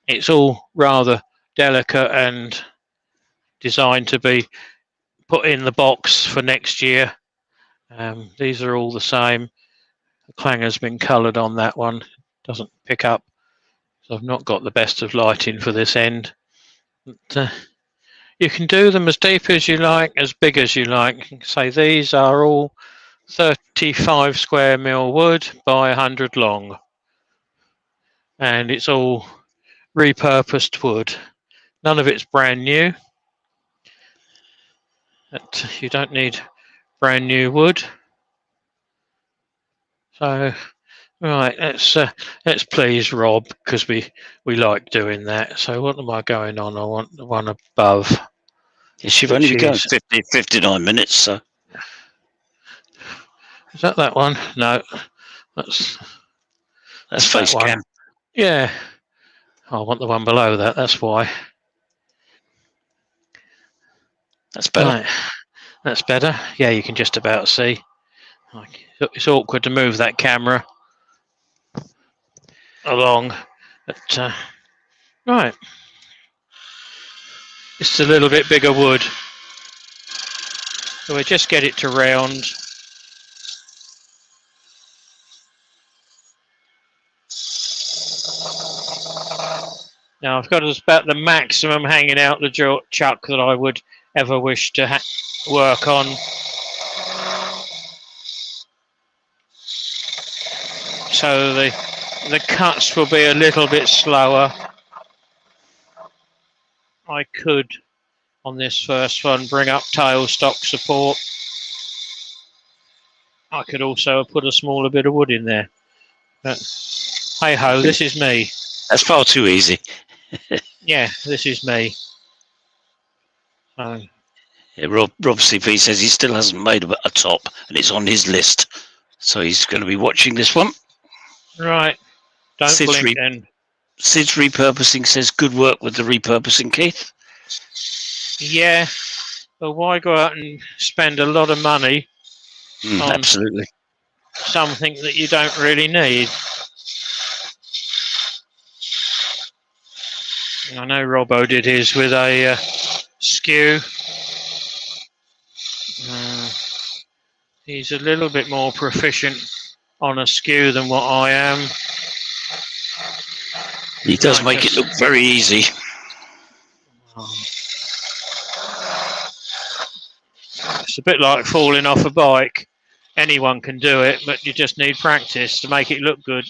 it's all rather delicate and designed to be put in the box for next year. These are all the same. The clanger's been coloured on that one. Doesn't pick up. So I've not got the best of lighting for this end. But, you can do them as deep as you like, as big as you like. Say these are all 35 square mil wood by 100 long. And it's all repurposed wood. None of it's brand new. But you don't need brand new wood. So, right, let's please Rob, because we like doing that. So what am I going on? I want the one above. Yes, you've only been going 59 minutes, so. Is that one? No, that's face that one. cam. Yeah, I want the one below that. That's why. That's better. Right. That's better. Yeah, you can just about see. It's awkward to move that camera along, but right. It's a little bit bigger wood, so we just get it to round. Now I've got about the maximum hanging out the chuck that I would ever wish to work on. So the cuts will be a little bit slower. I could, on this first one, bring up tailstock support. I could also put a smaller bit of wood in there. But hey ho, this is me. That's far too easy. Yeah, this is me. Yeah, Rob CP says he still hasn't made a top, and it's on his list. So he's going to be watching this one. Right. Don't blink then. Sid's repurposing says good work with the repurposing, Keith. Yeah, but why go out and spend a lot of money on absolutely something that you don't really need? I know Robbo did his with a skew. He's a little bit more proficient on a skew than what I am. He does make it look very easy. It's a bit like falling off a bike. Anyone can do it, but you just need practice to make it look good.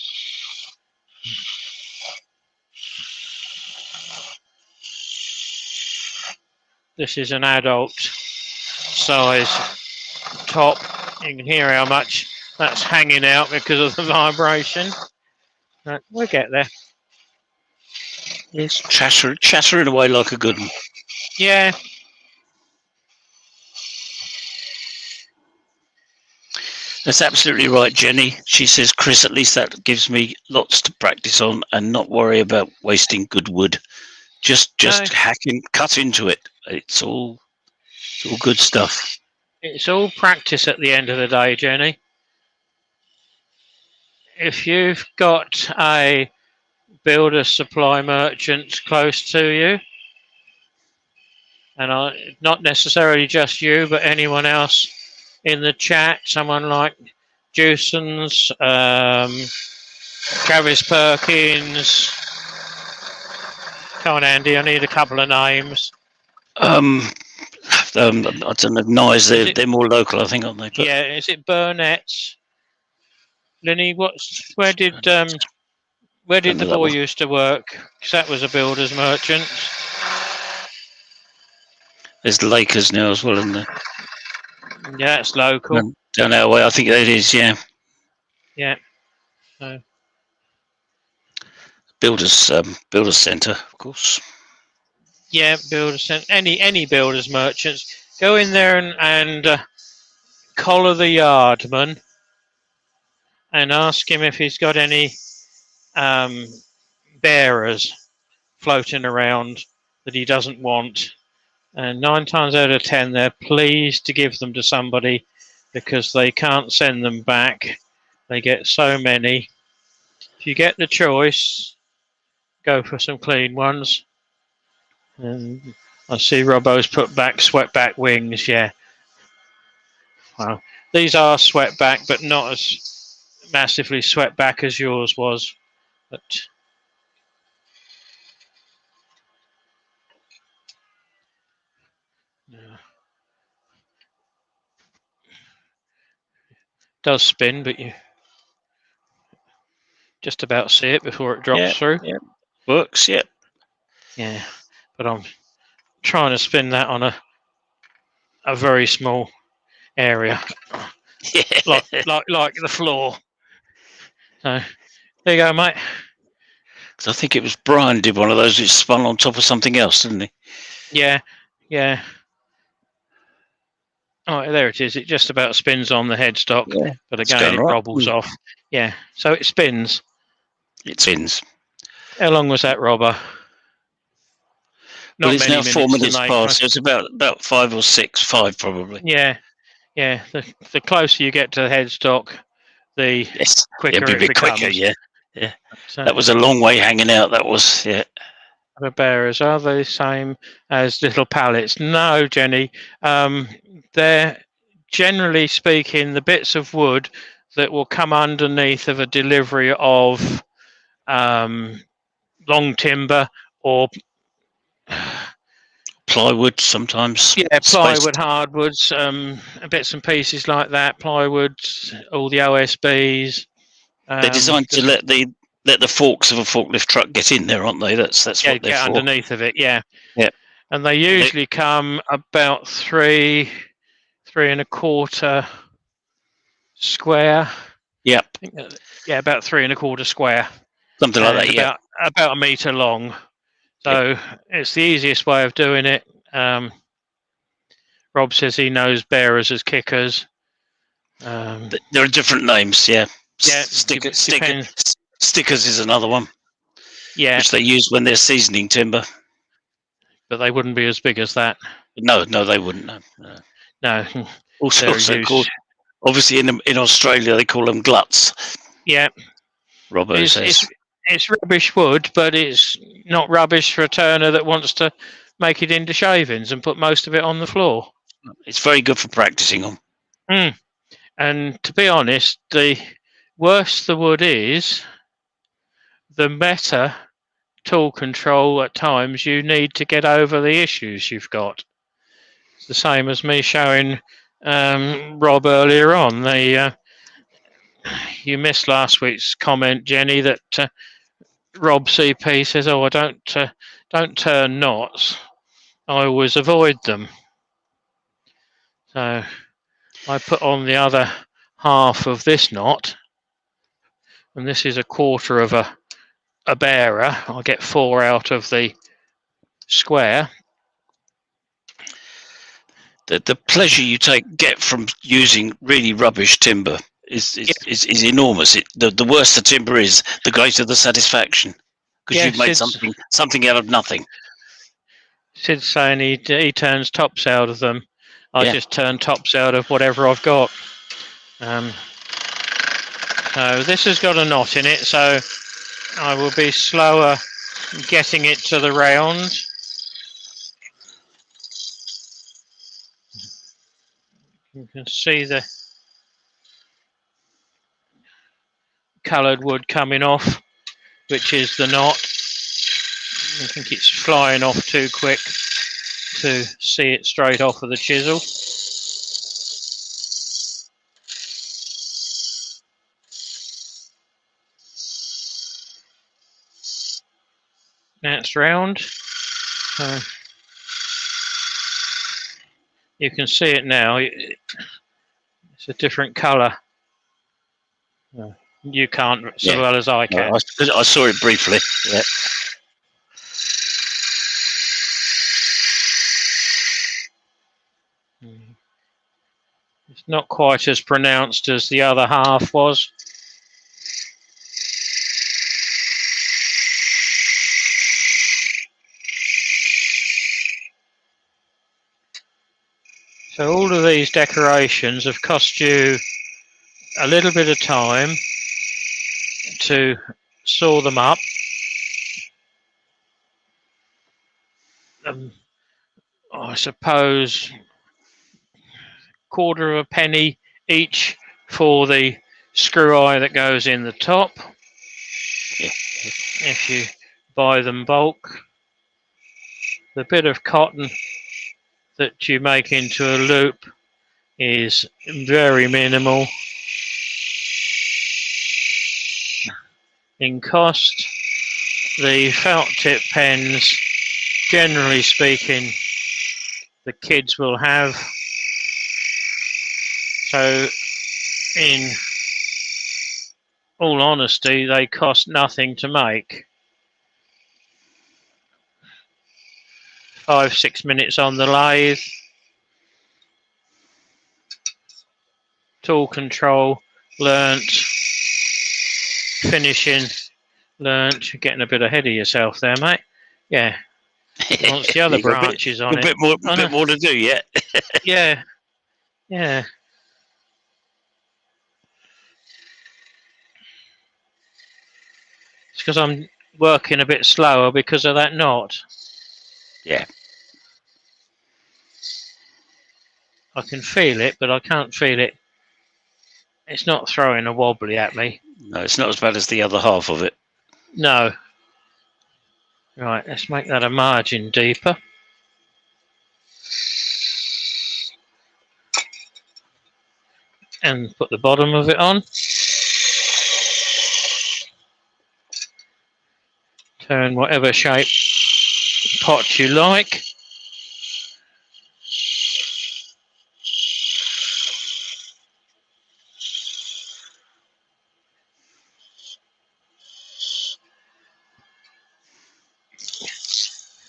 This is an adult size top. You can hear how much that's hanging out because of the vibration. We'll get there. It's chattering away like a good one. Yeah. That's absolutely right, Jenny. She says, Chris, at least that gives me lots to practice on and not worry about wasting good wood. Just cut into it. It's all good stuff. It's all practice at the end of the day, Jenny. If you've got a builder supply merchant close to you, and not necessarily just you, but anyone else in the chat, someone like Jewson's, Travis Perkins. Come on, Andy, I need a couple of names. I don't know, Knives, they're more local, I think, aren't they? But yeah, is it Burnett's? Linny, where did the boy used to work? Because that was a builder's merchant. There's Lakers now as well, isn't there? Yeah, it's local. Down our way, I think that is, yeah. Yeah. Builders Centre, of course. Yeah, Builders Centre. Any builders merchants. Go in there and collar the yardman and ask him if he's got any bearers floating around that he doesn't want. And 9 times out of 10, they're pleased to give them to somebody because they can't send them back. They get so many. If you get the choice, go for some clean ones. And I see Robbo's put back swept back wings. Yeah. Well, these are swept back, but not as massively swept back as yours was. But does spin, but you just about see it before it drops through. Yeah, works. Yeah. Yeah, but I'm trying to spin that on a very small area, like the floor. So there you go, mate. Because I think it was Brian did one of those which spun on top of something else, didn't he? Yeah. Oh, there it is. It just about spins on the headstock, but again, it wobbles off. Yeah, so it spins. It spins. How long was that, Robber? Well, it's now 4 minutes past, so it's about 5 or 6, 5 probably. Yeah. The closer you get to the headstock, the quicker it becomes. Quicker, yeah. So, that was a long way hanging out. That was, yeah. The bearers, are they the same as little pallets? No, Jenny. They're generally speaking the bits of wood that will come underneath of a delivery of long timber or plywood sometimes. plywood, hardwoods, bits and pieces like that. Plywood, all the OSBs. They're designed to let the forks of a forklift truck get in there, aren't they? That's what they're get for. Underneath of it. Yeah. Yeah. And they usually come about 3.25 square. Yep. Yeah, about 3.25 square. Something like that. Yeah. About a metre long. So it's the easiest way of doing it. Rob says he knows bearers as kickers. There are different names. Yeah. Yeah. Stickers is another one. Yeah. Which they use when they're seasoning timber. But they wouldn't be as big as that. No, they wouldn't. No. Also called, obviously in Australia they call them gluts. Yeah. Robbo says. It's rubbish wood, but it's not rubbish for a turner that wants to make it into shavings and put most of it on the floor. It's very good for practicing on. And to be honest, the worse the wood is, the better tool control at times you need to get over the issues you've got. It's the same as me showing Rob earlier on. You missed last week's comment, Jenny, that Rob CP says, "Oh, I don't turn knots. I always avoid them." So I put on the other half of this knot, and this is 1/4 of a bearer. I get 4 out of the square. The pleasure you get from using really rubbish timber is enormous. The worse the timber is, the greater the satisfaction, because you've made something out of nothing. Sid's saying he turns tops out of them. I just turn tops out of whatever I've got. So this has got a knot in it, so I will be slower getting it to the round. You can see the coloured wood coming off, which is the knot. I think it's flying off too quick to see it straight off of the chisel. That's round. You can see it now. It's a different colour. You can't so well as I can. I saw it briefly. Yeah. It's not quite as pronounced as the other half was. So all of these decorations have cost you a little bit of time to saw them up. I suppose 1/4 of a penny each for the screw eye that goes in the top. If you buy them bulk. The bit of cotton that you make into a loop is very minimal in cost. The felt tip pens, generally speaking, the kids will have. So in all honesty, they cost nothing to make. 5-6 minutes on the lathe. Tool control, learnt. Finishing, learnt. You're getting a bit ahead of yourself there, mate. Yeah. Once the other branches on it. A bit more to do yet. Yeah. Yeah. It's because I'm working a bit slower because of that knot. Yeah. I can feel it, but I can't feel it. It's not throwing a wobbly at me. No, it's not as bad as the other half of it. No. Right, let's make that a margin deeper. And put the bottom of it on. Turn whatever shape pot you like.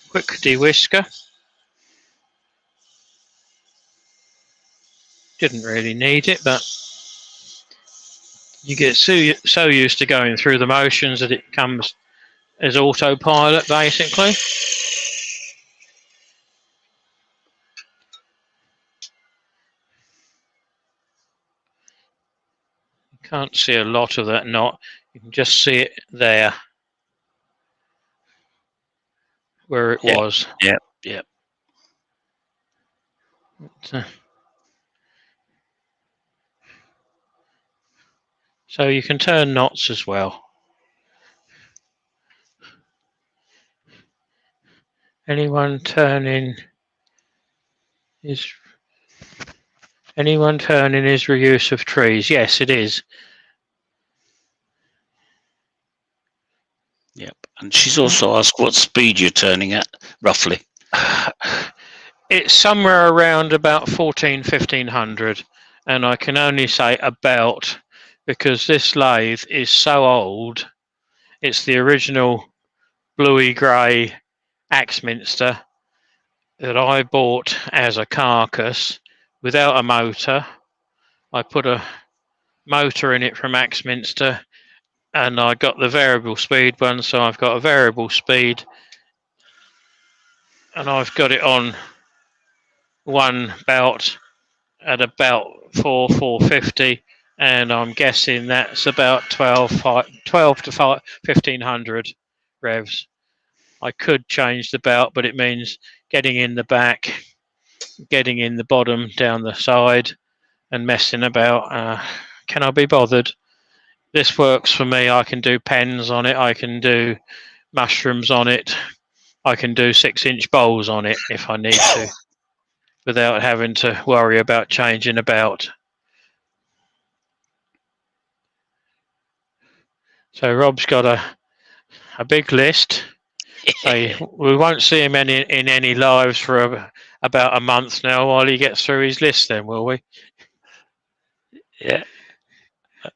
Quick de-whisker. Didn't really need it, but you get so used to going through the motions that it comes as autopilot, basically. You can't see a lot of that knot. You can just see it there, where it was. Yep. So you can turn knots as well. Anyone turning is reuse of trees? Yes, it is. Yep. And she's also asked what speed you're turning at, roughly. It's somewhere around about 1500, and I can only say about because this lathe is so old. It's the original bluey grey Axminster that I bought as a carcass without a motor. I put a motor in it from Axminster, and I got the variable speed one, so I've got a variable speed, and I've got it on one belt at about 450, and I'm guessing that's about 12 to 1500 revs. I could change the belt, but it means getting in the back, getting in the bottom down the side, and messing about. Can I be bothered? This works for me. I can do pens on it. I can do mushrooms on it. I can do 6-inch bowls on it if I need to, without having to worry about changing a belt. So Rob's got a big list. So we won't see him in any lives for about a month now while he gets through his list then, will we? Yeah.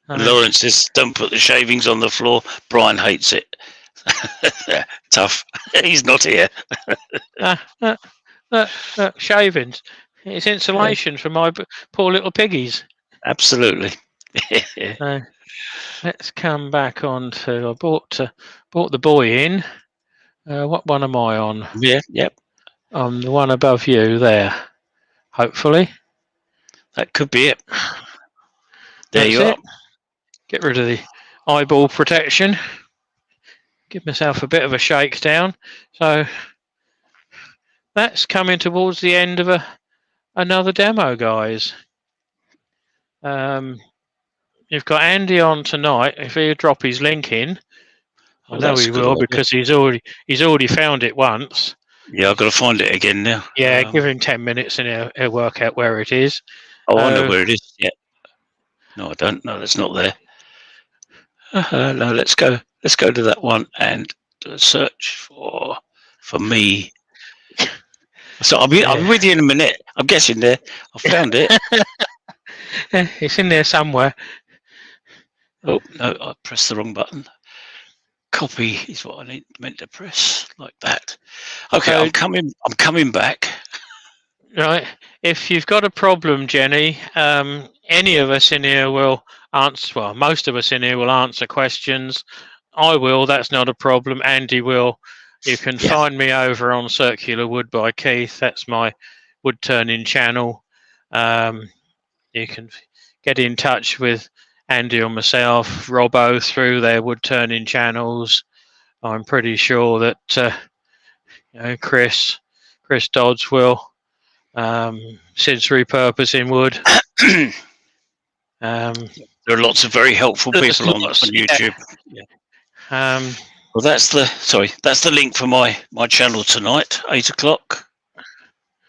Lawrence says, don't put the shavings on the floor. Brian hates it. Tough. He's not here. Shavings. It's insulation for my poor little piggies. Absolutely. Let's come back on to, I bought the boy in. What one am I on? Yep. I'm the one above you there, hopefully. That could be it. There you are. Get rid of the eyeball protection. Give myself a bit of a shakedown. So that's coming towards the end of another demo, guys. You've got Andy on tonight. If he'll drop his link in, I know he will because he's already found it once. Yeah, I've got to find it again now. Yeah, give him 10 minutes and he'll work out where it is. Oh, I know where it is. Yeah. No, I don't. No, that's not there. No, let's go. Let's go to that one and do a search for me. So I'll be with you in a minute. I'm guessing there. I found it. It's in there somewhere. Oh no, I pressed the wrong button. Copy is what I meant to press, like that. Okay, so, I'm coming back. Right. If you've got a problem, Jenny, any of us in here will answer. Well, most of us in here will answer questions. I will. That's not a problem. Andy will. You can find me over on Circular Wood by Keith. That's my wood turning channel. You can get in touch with Andy or myself, Robbo, through their wood turning channels. I'm pretty sure that Chris Dodds will. Sid's repurposing wood. There are lots of very helpful people on YouTube. Yeah. Well, that's the link for my channel tonight, 8 o'clock.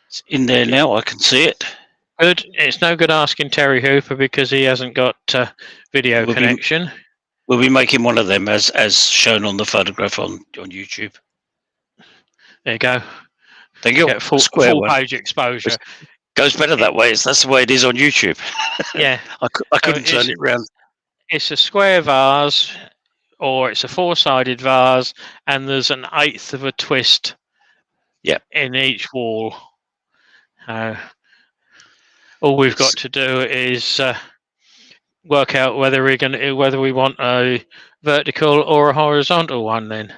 It's in there now. I can see it. Good. It's no good asking Terry Hooper because he hasn't got video connection. We'll be making one of them as shown on the photograph on YouTube. There you go. Thank you. Get full page exposure. It goes better that way. That's the way it is on YouTube. Yeah. I couldn't turn it round. It's a square vase, or it's a 4-sided vase, and there's an 1/8 of a twist. Yeah. In each wall. All we've got to do is work out whether we want a vertical or a horizontal one. Then.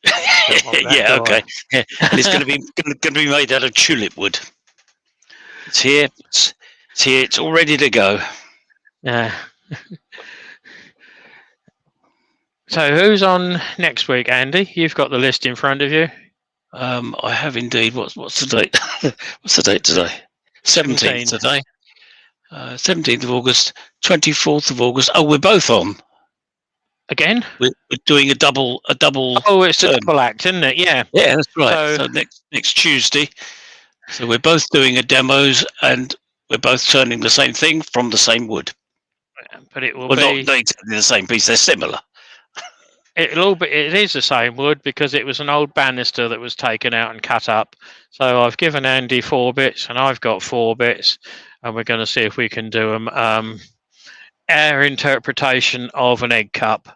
Yeah. Okay. Yeah. And it's going to be made out of tulip wood. It's here. It's here. It's all ready to go. Yeah. So who's on next week, Andy? You've got the list in front of you. I have indeed. What's the date? What's the date today? 17th today. 17th of August, 24th of August. Oh, we're both on. Again? We're doing a double. Oh, it's turn. A double act, isn't it? Yeah. Yeah, that's right. So next Tuesday. So we're both doing a demos, and we're both turning the same thing from the same wood. But it will be not exactly the same piece. They're similar. It is the same wood because it was an old banister that was taken out and cut up. So I've given Andy 4 bits and I've got 4 bits, and we're going to see if we can do them. Our interpretation of an egg cup.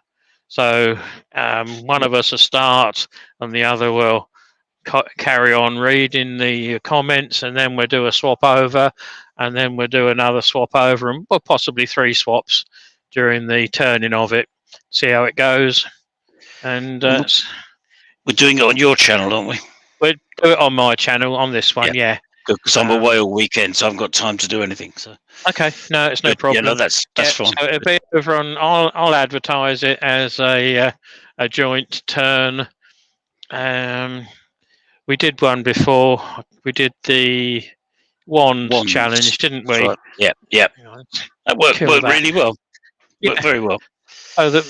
So one of us will start and the other will carry on reading the comments, and then we'll do a swap over, and then we'll do another swap over, and possibly 3 swaps during the turning of it. See how it goes. And we're doing it on your channel, aren't we? We'll do it on my channel, on this one, yeah. Because I'm away all weekend, so I haven't got time to do anything. So okay, no, it's no problem. Yeah, no, that's fine. So it'll be over on. I'll advertise it as a joint turn. We did one before. We did the wands challenge, didn't we? Right. Yeah. That worked really well. Worked very well. Oh,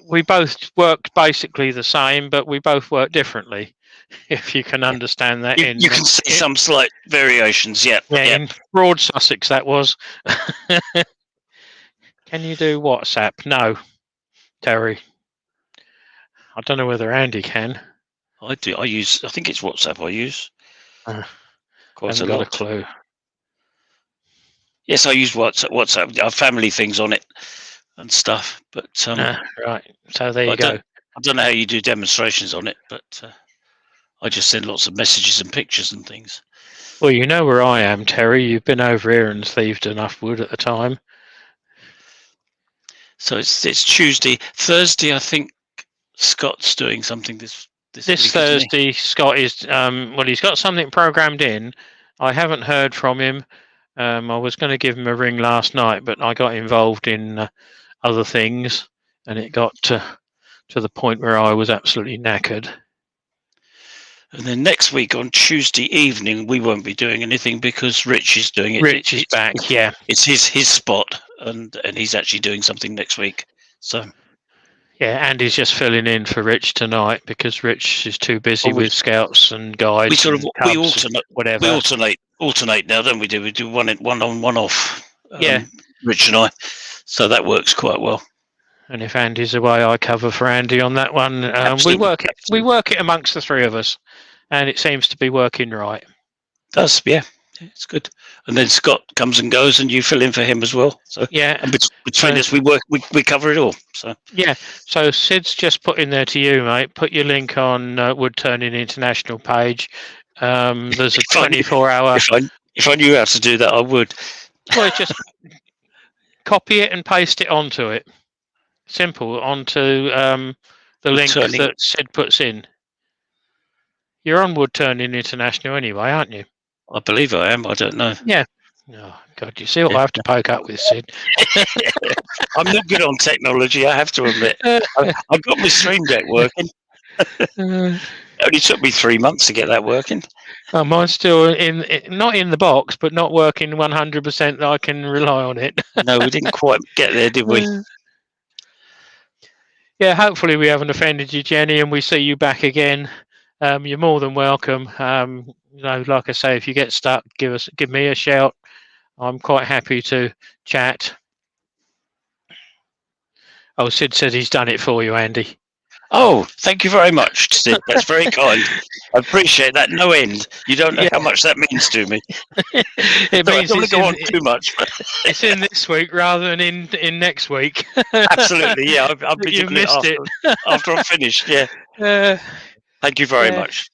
we both worked basically the same, but we both work differently. If you can understand that, you can see some slight variations. Yeah. In Broad Sussex, that was. Can you do WhatsApp? No, Terry. I don't know whether Andy can. I do. I think it's WhatsApp. I use. Quite a lot. Got a clue. Yes, I use WhatsApp. I have family things on it and stuff. But right. So there you go. I don't know how you do demonstrations on it, but I just send lots of messages and pictures and things. Well, you know where I am, Terry. You've been over here and thieved enough wood at the time. So it's Tuesday. Thursday, I think Scott's doing something this week, Thursday. Scott is he's got something programmed in. I haven't heard from him. I was going to give him a ring last night, but I got involved in other things, and it got to the point where I was absolutely knackered. And then next week on Tuesday evening, we won't be doing anything because Rich is doing it. Rich is back, yeah. It's his spot, and he's actually doing something next week. So, yeah, Andy's just filling in for Rich tonight because Rich is too busy with scouts and guides. We alternate, whatever. We alternate now, don't we? We do one on, one off. Yeah, Rich and I. So that works quite well. And if Andy's away, I cover for Andy on that one. We work it amongst the 3 of us, and it seems to be working right. It does, yeah, it's good. And then Scott comes and goes, and you fill in for him as well. So yeah, and between us, we cover it all. So yeah, so Sid's just put in there to you, mate. Put your link on Wood Turning International page. There's a 24-hour. If I knew how to do that, I would. Well, just copy it and paste it onto it. Simple, onto the link that Sid puts in. You're on Wood Turning International anyway, aren't you? I believe I am. I don't know. Yeah. Oh, God, you see what I have to poke up with, Sid? I'm not good on technology, I have to admit. I've got my Stream Deck working. It only took me 3 months to get that working. Oh, mine's still not in the box, but not working 100% that I can rely on it. No, we didn't quite get there, did we? yeah, hopefully we haven't offended you, Jenny, and we see you back again. You're more than welcome. Like I say, if you get stuck, give me a shout. I'm quite happy to chat. Oh, Sid said he's done it for you, Andy. Oh, thank you very much, Sid. That's very kind. I appreciate that. No end. You don't know how much that means to me. It I means don't want to go on too much. It's in this week rather than in next week. Absolutely, yeah. I'll be You've doing it missed after I'm finished. Yeah. Thank you very much.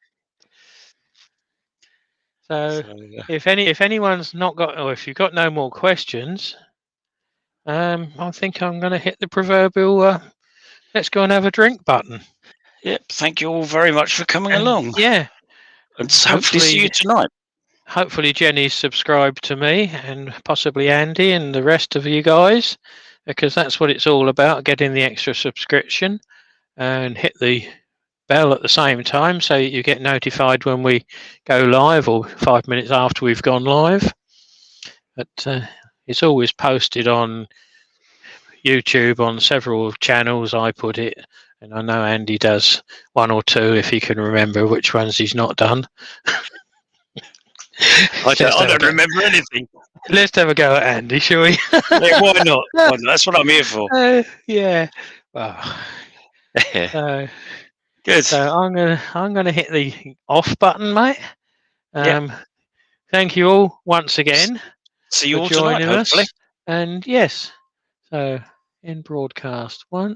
So, if anyone's not got, or if you've got no more questions, I think I'm going to hit the proverbial let's go and have a drink button. Yep. Thank you all very much for coming along. Yeah. And hopefully see you tonight. Hopefully Jenny's subscribed to me and possibly Andy and the rest of you guys, because that's what it's all about, getting the extra subscription and hit the bell at the same time so you get notified when we go live or 5 minutes after we've gone live. But it's always posted on YouTube on several channels. I put it, and I know Andy does one or two if he can remember which ones he's not done. I don't remember anything. Let's have a go at Andy, shall we? Yeah, why not? That's what I'm here for. Yeah. Well, good. So I'm gonna hit the off button, mate. Thank you all once again. See you all tonight, hopefully. And yes, so in broadcast 1.